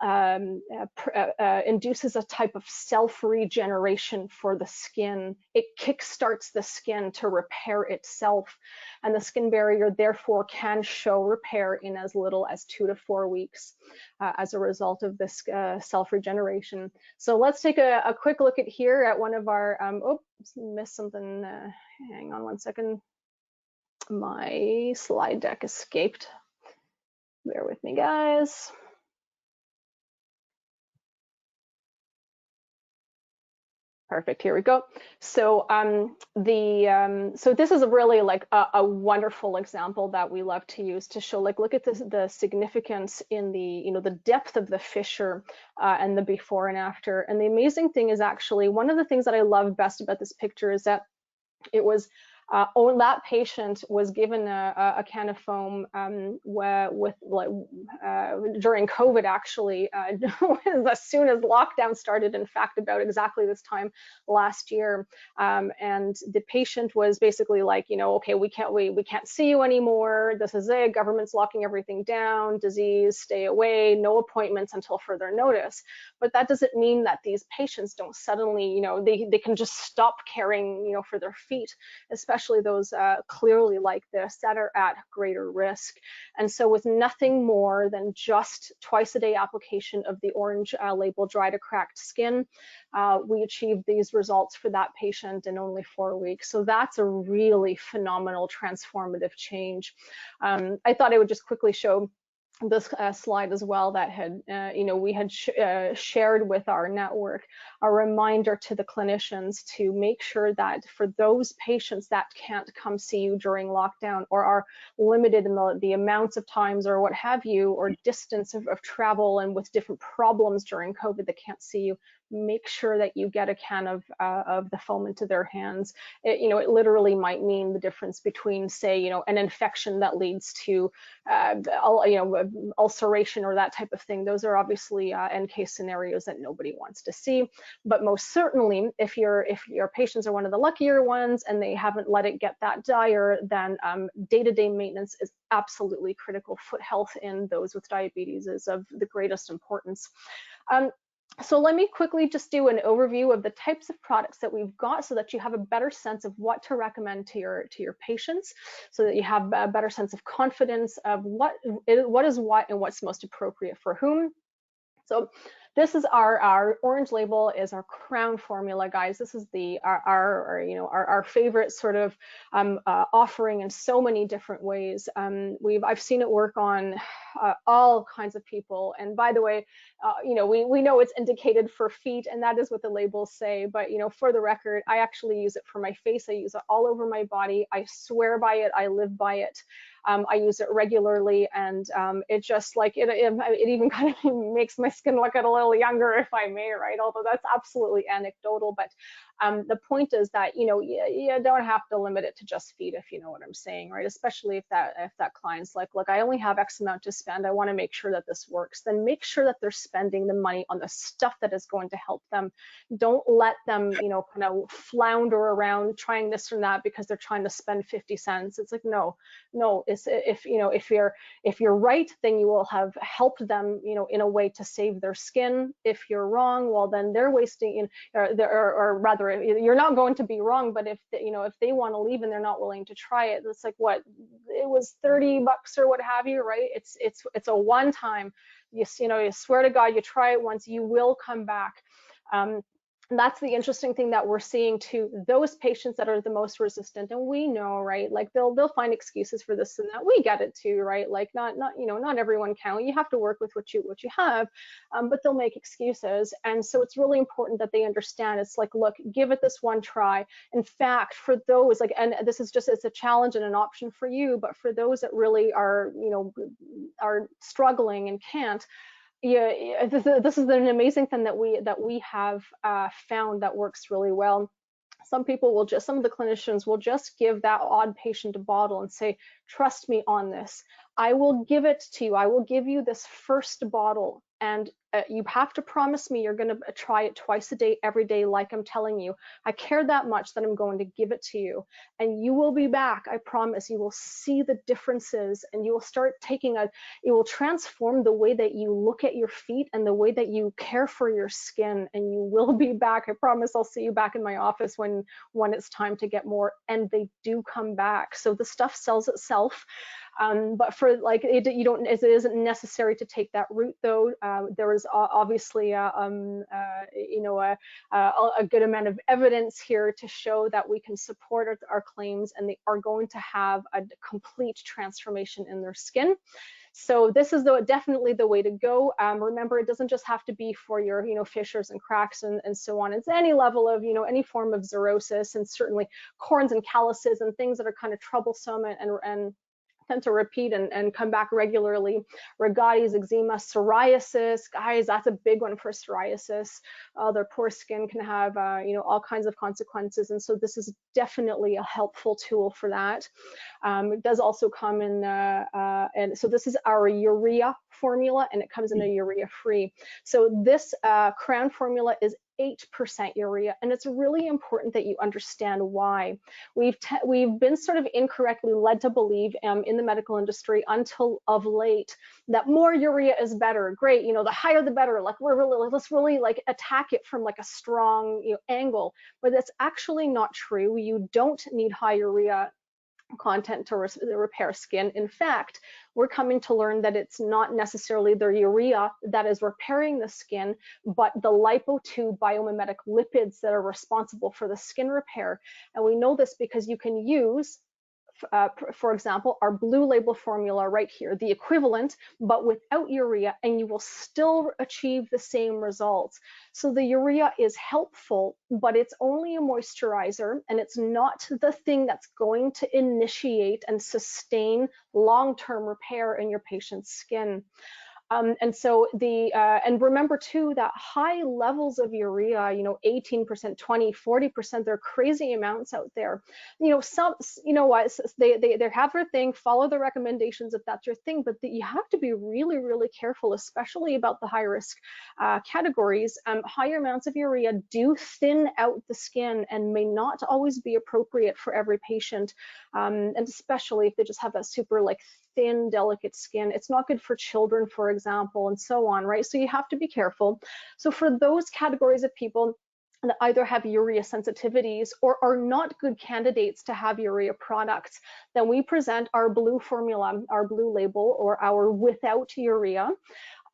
induces a type of self-regeneration for the skin. It kickstarts the skin to repair itself, and the skin barrier therefore can show repair in as little as 2 to 4 weeks as a result of this self-regeneration. So let's take a quick look at here at one of our, oops, missed something, hang on one second. My slide deck escaped. Bear with me, guys. Perfect, here we go. So so this is really like a wonderful example that we love to use to show, like, look at the significance in the, the depth of the fissure and the before and after. And the amazing thing is actually, one of the things that I love best about this picture is that it was, that patient was given a can of foam during COVID, actually, as soon as lockdown started, in fact, about exactly this time last year. And the patient was basically like, okay, we can't see you anymore. This is it. Government's locking everything down. Disease, stay away. No appointments until further notice. But that doesn't mean that these patients don't suddenly, they can just stop caring, for their feet, especially especially those clearly like this that are at greater risk. And so with nothing more than just twice a day application of the orange label dry to cracked skin, we achieved these results for that patient in only 4 weeks. So that's a really phenomenal transformative change. I thought I would just quickly show this slide as well that had, we had shared with our network, a reminder to the clinicians to make sure that for those patients that can't come see you during lockdown or are limited in the amounts of times or what have you, or distance of travel and with different problems during COVID that can't see you, make sure that you get a can of the foam into their hands. It literally might mean the difference between, say, an infection that leads to, ulceration or that type of thing. Those are obviously end case scenarios that nobody wants to see. But most certainly, if your patients are one of the luckier ones and they haven't let it get that dire, then day-to-day maintenance is absolutely critical. Foot health in those with diabetes is of the greatest importance. So let me quickly just do an overview of the types of products that we've got so that you have a better sense of what to recommend to your patients, so that you have a better sense of confidence of what is what and what's most appropriate for whom. So this is our orange label is our crown formula, guys. This is our favorite sort of offering in so many different ways. I've seen it work on all kinds of people. And by the way, we know it's indicated for feet, and that is what the labels say. But for the record, I actually use it for my face. I use it all over my body. I swear by it. I live by it. I use it regularly, and it just it even kind of makes my skin look a little younger, if I may, right? Although that's absolutely anecdotal. But the point is that you don't have to limit it to just feet, if you know what I'm saying, right? Especially if that client's like, look, I only have X amount to spend. I want to make sure that this works. Then make sure that they're spending the money on the stuff that is going to help them. Don't let them kind of flounder around trying this or that because they're trying to spend 50 cents. It's like, no. If you're right, then you will have helped them, in a way to save their skin. If you're wrong, well, then they're wasting, or rather, you're not going to be wrong. But if they want to leave and they're not willing to try it, it's like what it was, $30 or what have you, right? It's a one time. You swear to God, you try it once, you will come back. That's the interesting thing that we're seeing to those patients that are the most resistant. And we know, right, like they'll find excuses for this and that. We get it too, right? Like not everyone can. You have to work with what you have, but they'll make excuses. And so it's really important that they understand. It's like, look, give it this one try. In fact, for those and this is just, it's a challenge and an option for you, but for those that really are struggling and can't, this is an amazing thing that we have found that works really well. Some of the clinicians will just give that odd patient a bottle and say, trust me on this. I will give it to you. I will give you this first bottle, and you have to promise me you're going to try it twice a day, every day, like I'm telling you. I care that much that I'm going to give it to you, and you will be back. I promise. You will see the differences, and you will start it will transform the way that you look at your feet and the way that you care for your skin, and you will be back. I promise I'll see you back in my office when it's time to get more, and they do come back. So the stuff sells itself. But for it isn't necessary to take that route, though. There is obviously a good amount of evidence here to show that we can support our claims, and they are going to have a complete transformation in their skin. So this is definitely the way to go. Remember, it doesn't just have to be for your fissures and cracks and so on. It's any level of any form of xerosis, and certainly corns and calluses and things that are kind of troublesome and tend to repeat and come back regularly. Rigottes, eczema, psoriasis, guys, that's a big one for psoriasis. Their poor skin can have all kinds of consequences, and so this is definitely a helpful tool for that. It does also come in, and so this is our Urea formula, and it comes in a urea free. So this crown formula is 8% urea, and it's really important that you understand why. We've been sort of incorrectly led to believe in the medical industry until of late that more urea is better. Great, you know, the higher the better. Like let's really like attack it from like a strong, you know, angle. But that's actually not true. You don't need high urea content to repair skin. In fact, we're coming to learn that it's not necessarily the urea that is repairing the skin, but the lipo-2 biomimetic lipids that are responsible for the skin repair. And we know this because you can use, for example, our blue label formula right here, the equivalent, but without urea, and you will still achieve the same results. So the urea is helpful, but it's only a moisturizer, and it's not the thing that's going to initiate and sustain long-term repair in your patient's skin. And so and remember too that high levels of urea, you know, 18%, 20, 40%, they're crazy amounts out there. You know, some, you know what, they have their thing, follow the recommendations if that's your thing, but you have to be really, really careful, especially about the high risk categories. Higher amounts of urea do thin out the skin and may not always be appropriate for every patient, and especially if they just have that super like thin, delicate skin. It's not good for children, for example, and so on, right? So you have to be careful. So for those categories of people that either have urea sensitivities or are not good candidates to have urea products, then we present our blue formula, our blue label, or our without urea.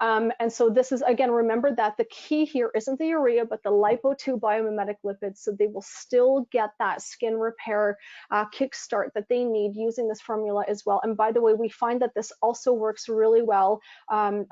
And so this is, again, remember that the key here isn't the urea, but the lipo-2 biomimetic lipids, so they will still get that skin repair kickstart that they need using this formula as well. And by the way, we find that this also works really well on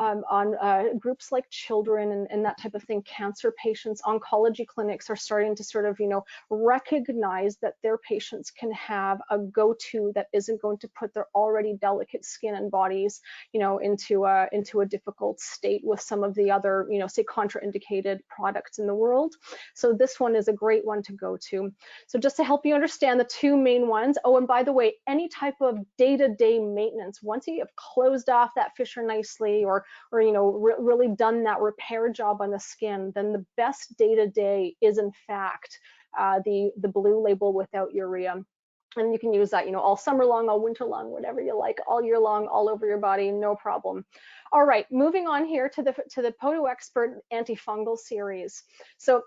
groups like children and that type of thing. Cancer patients, oncology clinics are starting to sort of, you know, recognize that their patients can have a go-to that isn't going to put their already delicate skin and bodies, you know, into a difficult state with some of the other, you know, say contraindicated products in the world. So this one is a great one to go to. So just to help you understand the two main ones. Oh, and by the way, any type of day-to-day maintenance, once you have closed off that fissure nicely or you know, really done that repair job on the skin, then the best day-to-day is in fact the blue label without urea. And you can use that, you know, all summer long, all winter long, whatever you like, all year long, all over your body, no problem. All right, moving on here to the PodoExpert antifungal series. So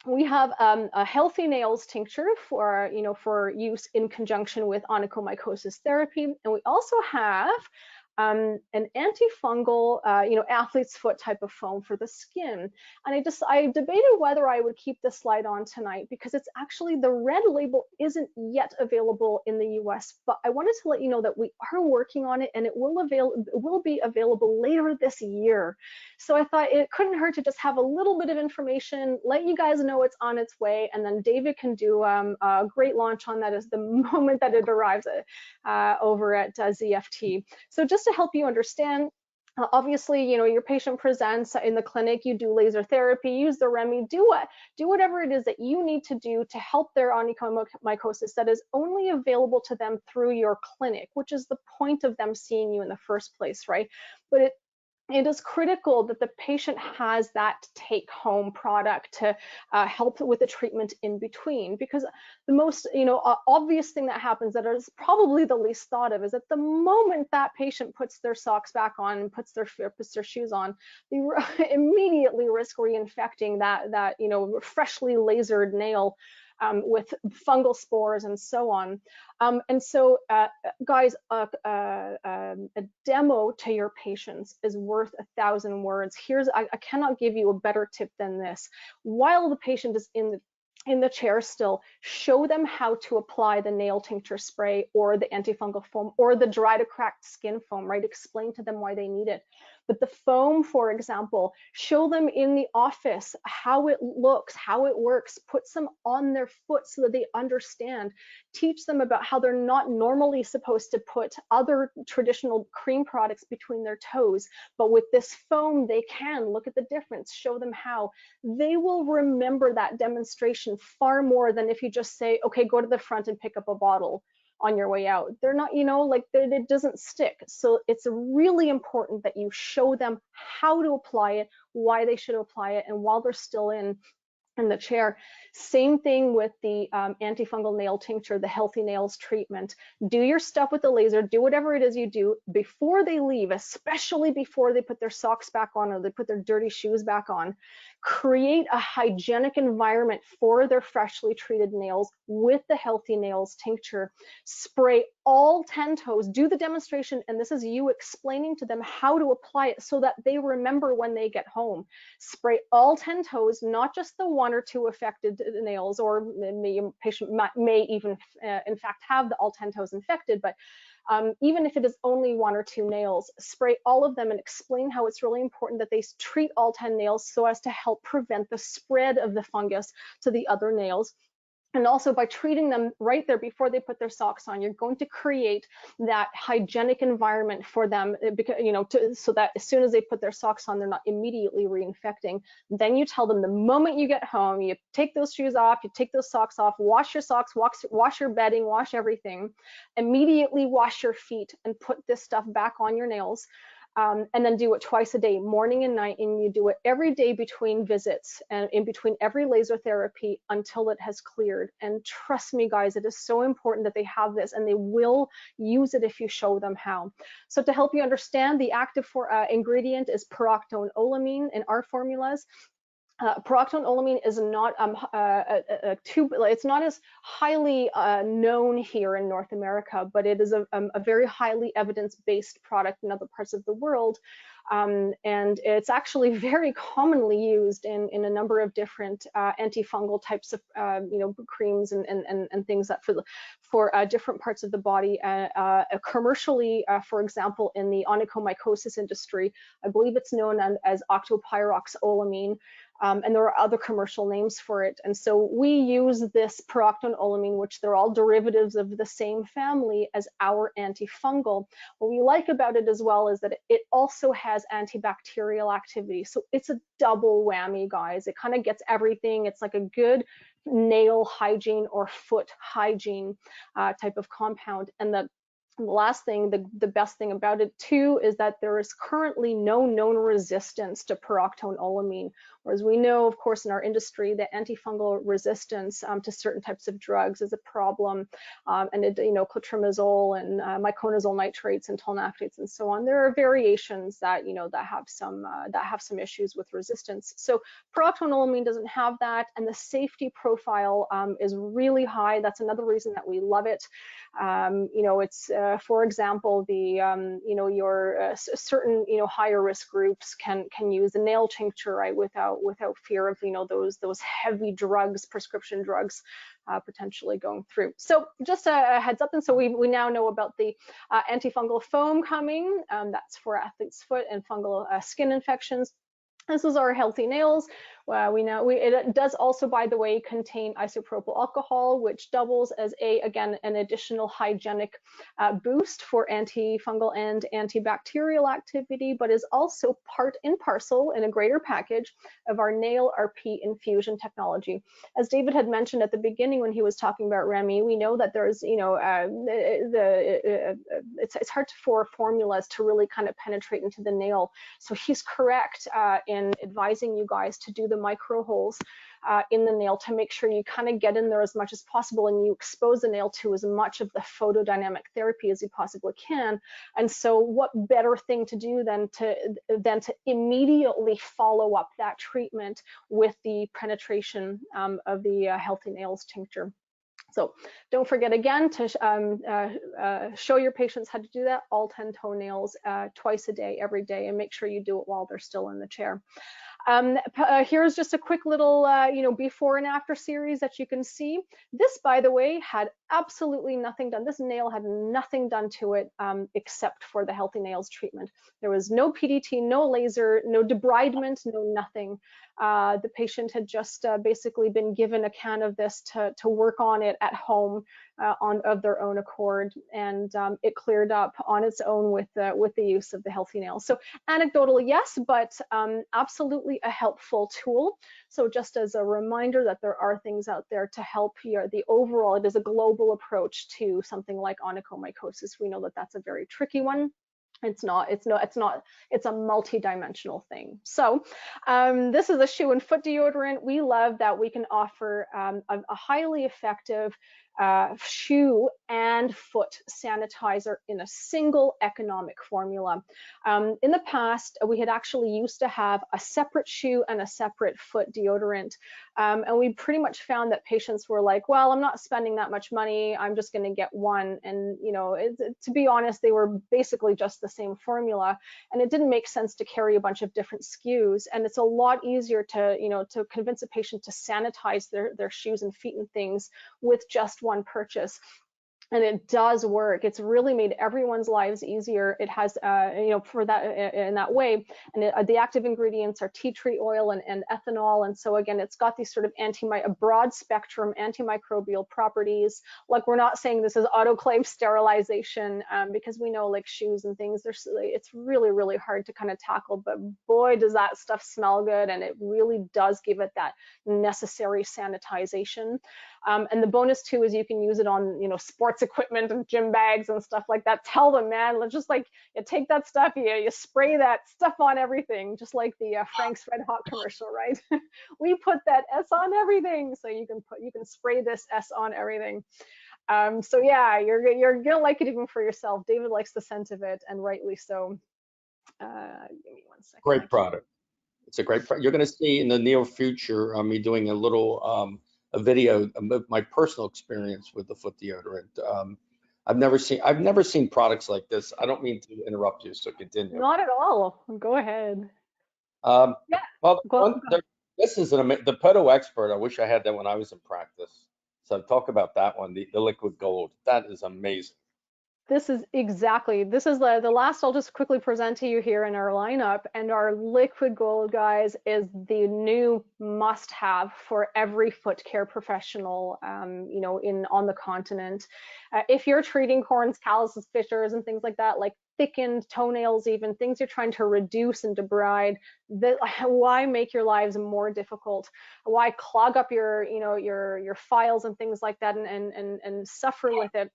we have a healthy nails tincture for, you know, for use in conjunction with onychomycosis therapy, and we also have an antifungal, you know, athlete's foot type of foam for the skin. And I debated whether I would keep this slide on tonight because it's actually, the red label isn't yet available in the US, but I wanted to let you know that we are working on it and it will be available later this year. So I thought it couldn't hurt to just have a little bit of information, let you guys know it's on its way, and then David can do a great launch on that as the moment that it arrives over at ZFT. So just to help you understand, obviously, you know, your patient presents in the clinic, you do laser therapy, use the Remy, do whatever it is that you need to do to help their onychomycosis that is only available to them through your clinic, which is the point of them seeing you in the first place, right? But it is critical that the patient has that take-home product to help with the treatment in between, because the most, you know, obvious thing that happens that is probably the least thought of is that the moment that patient puts their socks back on and puts their shoes on, they immediately risk reinfecting that you know, freshly lasered nail with fungal spores and so on. And so, guys, a demo to your patients is worth 1,000 words. I cannot give you a better tip than this. While the patient is in the chair still, show them how to apply the nail tincture spray or the antifungal foam or the dry to cracked skin foam, right? Explain to them why they need it. But the foam, for example, show them in the office how it looks, how it works, put some on their foot so that they understand. Teach them about how they're not normally supposed to put other traditional cream products between their toes, but with this foam, they can. Look at the difference, show them how. They will remember that demonstration far more than if you just say, okay, go to the front and pick up a bottle on your way out. They're not, you know, like it doesn't stick. So it's really important that you show them how to apply it, why they should apply it, and while they're still in in the chair. Same thing with the antifungal nail tincture, the healthy nails treatment. Do your stuff with the laser, do whatever it is you do before they leave, especially before they put their socks back on or they put their dirty shoes back on. Create a hygienic environment for their freshly treated nails with the healthy nails tincture. Spray all 10 toes, do the demonstration, and this is you explaining to them how to apply it so that they remember when they get home. Spray all 10 toes, not just the 1 or 2 affected nails, or the patient may even in fact have all 10 toes infected, but even if it is only 1 or 2 nails, spray all of them and explain how it's really important that they treat all 10 nails so as to help prevent the spread of the fungus to the other nails. And also by treating them right there before they put their socks on, you're going to create that hygienic environment for them, because, so that as soon as they put their socks on, they're not immediately reinfecting. Then you tell them the moment you get home, you take those shoes off, you take those socks off, wash your socks, wash your bedding, wash everything, immediately wash your feet and put this stuff back on your nails. And then do it twice a day, morning and night, and you do it every day between visits and in between every laser therapy until it has cleared. And trust me, guys, it is so important that they have this, and they will use it if you show them how. So to help you understand, the active ingredient is pyroxenolamine in our formulas. Pyroxenolamine is not it's not as highly known here in North America, but it is a very highly evidence-based product in other parts of the world. And it's actually very commonly used in a number of different antifungal types of creams and things that for different parts of the body. Commercially, for example, in the onychomycosis industry, I believe it's known as octopyroxolamine. And there are other commercial names for it. And so we use this pyroxenolamine, which they're all derivatives of the same family, as our antifungal. What we like about it as well is that it also has antibacterial activity. So it's a double whammy, guys. It kind of gets everything. It's like a good nail hygiene or foot hygiene type of compound. And the last thing, the best thing about it too, is that there is currently no known resistance to pyroxenolamine. Whereas we know, of course, in our industry, that antifungal resistance to certain types of drugs is a problem, and clotrimazole and miconazole nitrates and tolnaftates and so on. There are variations that that have some issues with resistance. So pyroxenolamine doesn't have that, and the safety profile is really high. That's another reason that we love it. It's for example, the your certain higher risk groups can use the nail tincture, right, without fear of those heavy drugs, prescription drugs, potentially going through. So just a heads up, and so we now know about the antifungal foam coming. That's for athlete's foot and fungal skin infections. This is our healthy nails. It does also, by the way, contain isopropyl alcohol, which doubles as again an additional hygienic boost for antifungal and antibacterial activity, but is also part and parcel in a greater package of our nail RP infusion technology. As David had mentioned at the beginning when he was talking about Remy, we know that there's it's hard for formulas to really kind of penetrate into the nail. So he's correct in advising you guys to do the micro holes in the nail to make sure you kind of get in there as much as possible, and you expose the nail to as much of the photodynamic therapy as you possibly can. And so what better thing to do than to immediately follow up that treatment with the penetration of the healthy nails tincture. So don't forget again to show your patients how to do that, all 10 toenails twice a day, every day, and make sure you do it while they're still in the chair. Here's just a quick little, before and after series that you can see. This, by the way, had absolutely nothing done. This nail had nothing done to it except for the healthy nails treatment. There was no PDT, no laser, no debridement, no nothing. The patient had just basically been given a can of this to work on it at home of their own accord, and it cleared up on its own with the use of the healthy nails. So anecdotal, yes, but absolutely a helpful tool. So just as a reminder that there are things out there to help here, the overall, it is a global approach to something like onychomycosis. We know that that's a very tricky one. It's a multi-dimensional thing. So this is a shoe and foot deodorant. We love that we can offer a highly effective shoe and foot sanitizer in a single economic formula. In the past, we had actually used to have a separate shoe and a separate foot deodorant. And we pretty much found that patients were like, well, I'm not spending that much money, I'm just going to get one. And, you know, to be honest, they were basically just the same formula, and it didn't make sense to carry a bunch of different SKUs. And it's a lot easier to, you know, to convince a patient to sanitize their shoes and feet and things with just one purchase. And it does work. It's really made everyone's lives easier. It has, you know, for that in that way. And the active ingredients are tea tree oil and ethanol. And so again, it's got these sort of a broad spectrum antimicrobial properties. Like, we're not saying this is autoclave sterilization, because we know, like, shoes and things, it's really, really hard to kind of tackle. But boy, does that stuff smell good, and it really does give it that necessary sanitization. And the bonus too is you can use it on, you know, sports equipment and gym bags and stuff like that. Tell them, man, let's just, like, you take that stuff, you spray that stuff on everything, just like the Frank's Red Hot commercial, right? We put that S on everything, so you can spray this S on everything. So yeah, you're gonna like it even for yourself. David likes the scent of it, and rightly so. Give me 1 second. Great product. It's a great product. You're going to see in the near future me doing a little a video of my personal experience with the foot deodorant. I've never seen products like this. I don't mean to interrupt you, so continue. Not at all. Go ahead. Yeah. Well, Go this is the PodoExpert. I wish I had that when I was in practice. So talk about that one, the liquid gold. That is amazing. This is the last I'll just quickly present to you here in our lineup. And our liquid gold, guys, is the new must-have for every foot care professional, you know, on the continent. If you're treating corns, calluses, fissures, and things like that, like thickened toenails, even things you're trying to reduce and debride, why make your lives more difficult? Why clog up your, you know, your files and things like that, and suffer with it?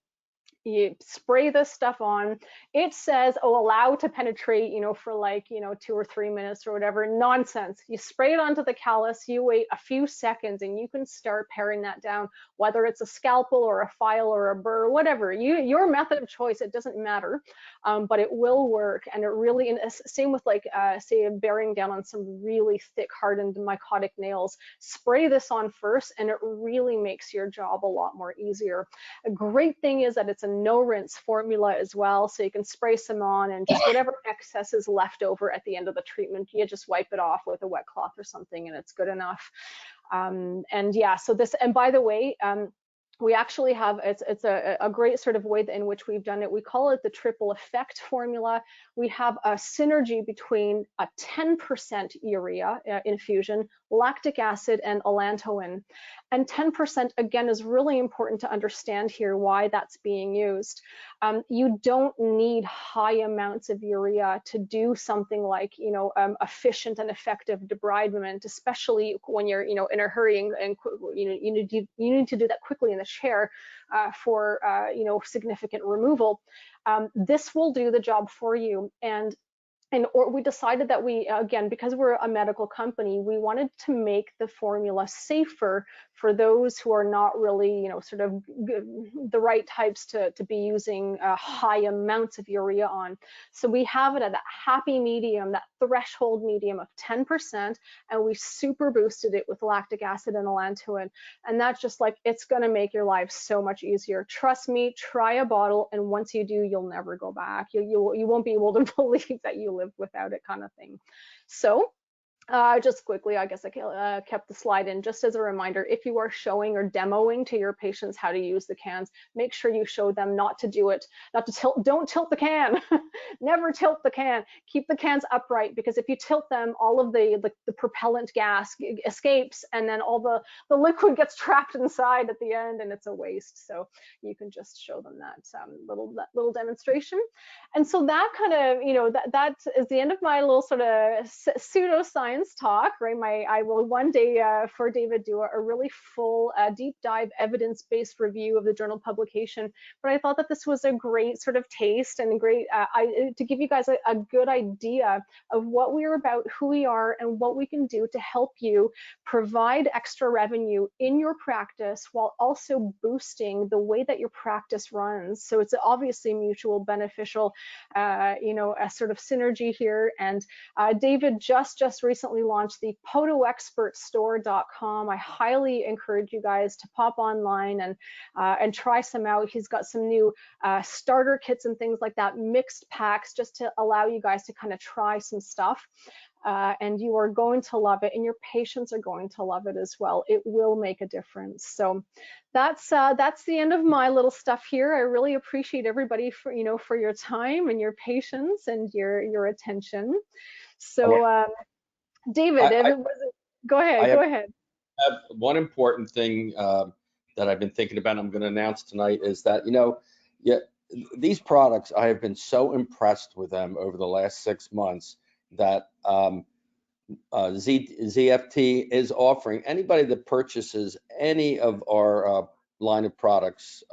You spray this stuff on. It says, oh, allow to penetrate, you know, for like, you know, 2 or 3 minutes or whatever. Nonsense. You spray it onto the callus, you wait a few seconds, and you can start paring that down, whether it's a scalpel or a file or a burr, whatever. Your method of choice, it doesn't matter, but it will work. And it really, and same with, like, say, bearing down on some really thick, hardened mycotic nails. Spray this on first, and it really makes your job a lot more easier. A great thing is that it's a no rinse formula as well, so you can spray some on, and just whatever excess is left over at the end of the treatment, you just wipe it off with a wet cloth or something, and it's good enough. And yeah, so this, and by the way, we actually have, it's a great sort of way in which we've done it. We call it the triple effect formula. We have a synergy between a 10% urea infusion, lactic acid, and allantoin. And 10%, again, is really important to understand here why that's being used. You don't need high amounts of urea to do something like, you know, efficient and effective debridement, especially when you're, you know, in a hurry, and you need to do that quickly in the chair for you know, significant removal. This will do the job for you. And we decided that we, again, because we're a medical company, we wanted to make the formula safer for those who are not really, you know, sort of the right types to be using high amounts of urea on. So we have it at that happy medium, that threshold medium of 10%, and we super boosted it with lactic acid and allantoin. And that's just like, it's gonna make your life so much easier. Trust me, try a bottle, and once you do, you'll never go back. You won't be able to believe that you lived without it, kind of thing. So just quickly, I guess I kept the slide in just as a reminder. If you are showing or demoing to your patients how to use the cans, make sure you show them not to do it, not to tilt. Don't tilt the can. Never tilt the can. Keep the cans upright, because if you tilt them, all of the propellant gas escapes, and then all the liquid gets trapped inside at the end, and it's a waste. So you can just show them that little demonstration. And so that kind of, you know, that is the end of my little sort of pseudoscience science talk, right? I will one day for David do a really full deep dive evidence-based review of the journal publication. But I thought that this was a great sort of taste and a great to give you guys a good idea of what we're about, who we are, and what we can do to help you provide extra revenue in your practice while also boosting the way that your practice runs. So it's obviously mutual beneficial, you know, a sort of synergy here. And David just recently launched the PodoExpertStore.com. I highly encourage you guys to pop online and try some out. He's got some new starter kits and things like that, mixed packs, just to allow you guys to kind of try some stuff. And you are going to love it, and your patients are going to love it as well. It will make a difference. So that's the end of my little stuff here. I really appreciate everybody for, you know, for your time and your patience and your attention. So David, go ahead. I have one important thing that I've been thinking about, I'm going to announce tonight, is that, you know, these products, I have been so impressed with them over the last 6 months that ZFT is offering anybody that purchases any of our line of products,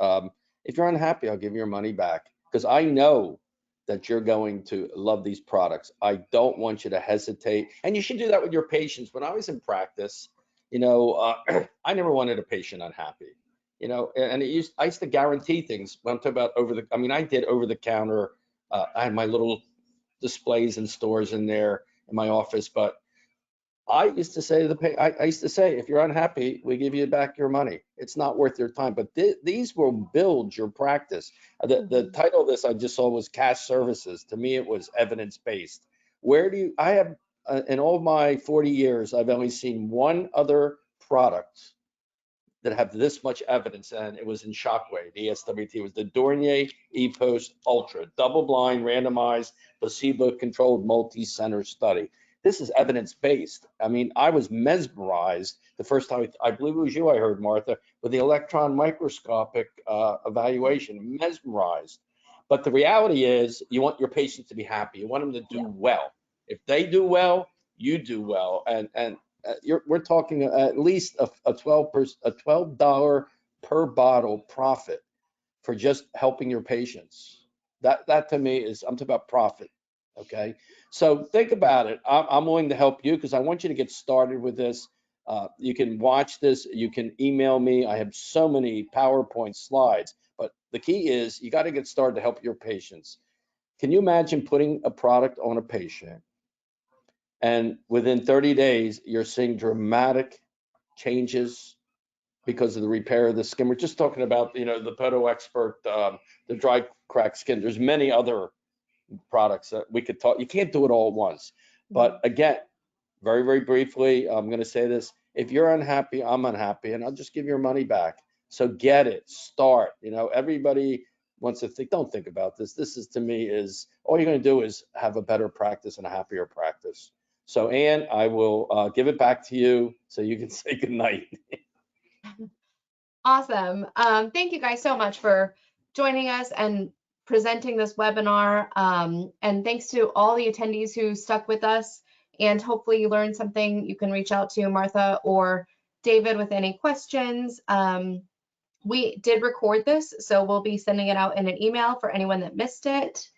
if you're unhappy, I'll give you your money back, because I know that you're going to love these products. I don't want you to hesitate, and you should do that with your patients. When I was in practice, you know, I never wanted a patient unhappy, you know, and I used to guarantee things. When I'm talking about I did over the counter. I had my little displays and stores in there in my office, but I used to say to I used to say, if you're unhappy, we give you back your money. It's not worth your time. But these will build your practice. The title of this I just saw was Cash Services. To me, it was evidence-based. I have, in all my 40 years, I've only seen one other product that have this much evidence, and it was in Shockwave, the ESWT. It was the Dornier E-Post Ultra, double-blind, randomized, placebo-controlled, multi-center study. This is evidence-based. I mean, I was mesmerized the first time, I believe it was you I heard, Martha, with the electron microscopic evaluation, mesmerized. But the reality is, you want your patients to be happy. You want them to do well. If they do well, you do well. And we're talking at least a $12 per bottle profit for just helping your patients. That to me is, I'm talking about profit. Okay, so think about it. I'm willing to help you because I want you to get started with this. You can watch this. You can email me. I have so many PowerPoint slides, but the key is you got to get started to help your patients. Can you imagine putting a product on a patient and within 30 days, you're seeing dramatic changes because of the repair of the skin? We're just talking about, you know, the PodoExpert, the dry cracked skin. There's many other products that we could talk. You can't do it all at once. But again, very, very briefly, I'm going to say this. If you're unhappy, I'm unhappy, and I'll just give your money back. So get it, start. You know, everybody wants to think, don't think about this. This is, to me, is all you're going to do is have a better practice and a happier practice. So Ann, I will give it back to you so you can say goodnight. Awesome. Thank you guys so much for joining us and presenting this webinar. And thanks to all the attendees who stuck with us, and hopefully you learned something. You can reach out to Martha or David with any questions. We did record this, so we'll be sending it out in an email for anyone that missed it.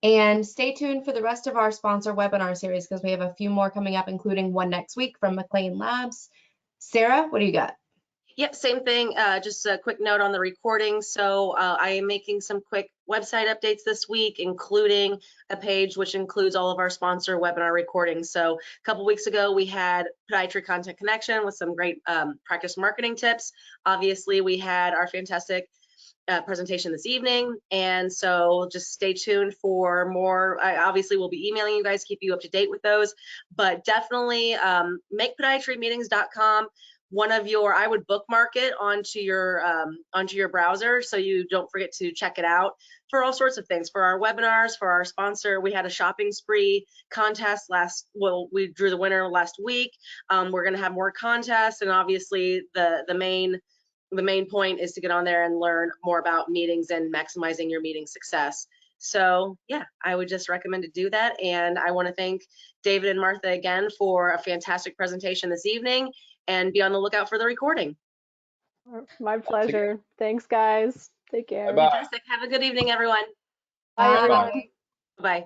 And stay tuned for the rest of our sponsor webinar series, because we have a few more coming up, including one next week from McLean Labs. Sarah, what do you got? Yep, same thing. Just a quick note on the recording. So I am making some quick website updates this week, including a page which includes all of our sponsor webinar recordings. So a couple weeks ago, we had Podiatry Content Connection with some great practice marketing tips. Obviously, we had our fantastic presentation this evening, and so just stay tuned for more. I obviously will be emailing you guys, keep you up to date with those, but definitely makepodiatrymeetings.com one of your, I would bookmark it onto your browser so you don't forget to check it out for all sorts of things, for our webinars, for our sponsor. We had a shopping spree contest we drew the winner last week. We're going to have more contests, and obviously the main point is to get on there and learn more about meetings and maximizing your meeting success. So yeah, I would just recommend to do that. And I want to thank David and Martha again for a fantastic presentation this evening, and be on the lookout for the recording. My pleasure. Thanks, guys. Take care. Bye-bye. Fantastic. Have a good evening, everyone. Bye, Bye. everyone. Bye.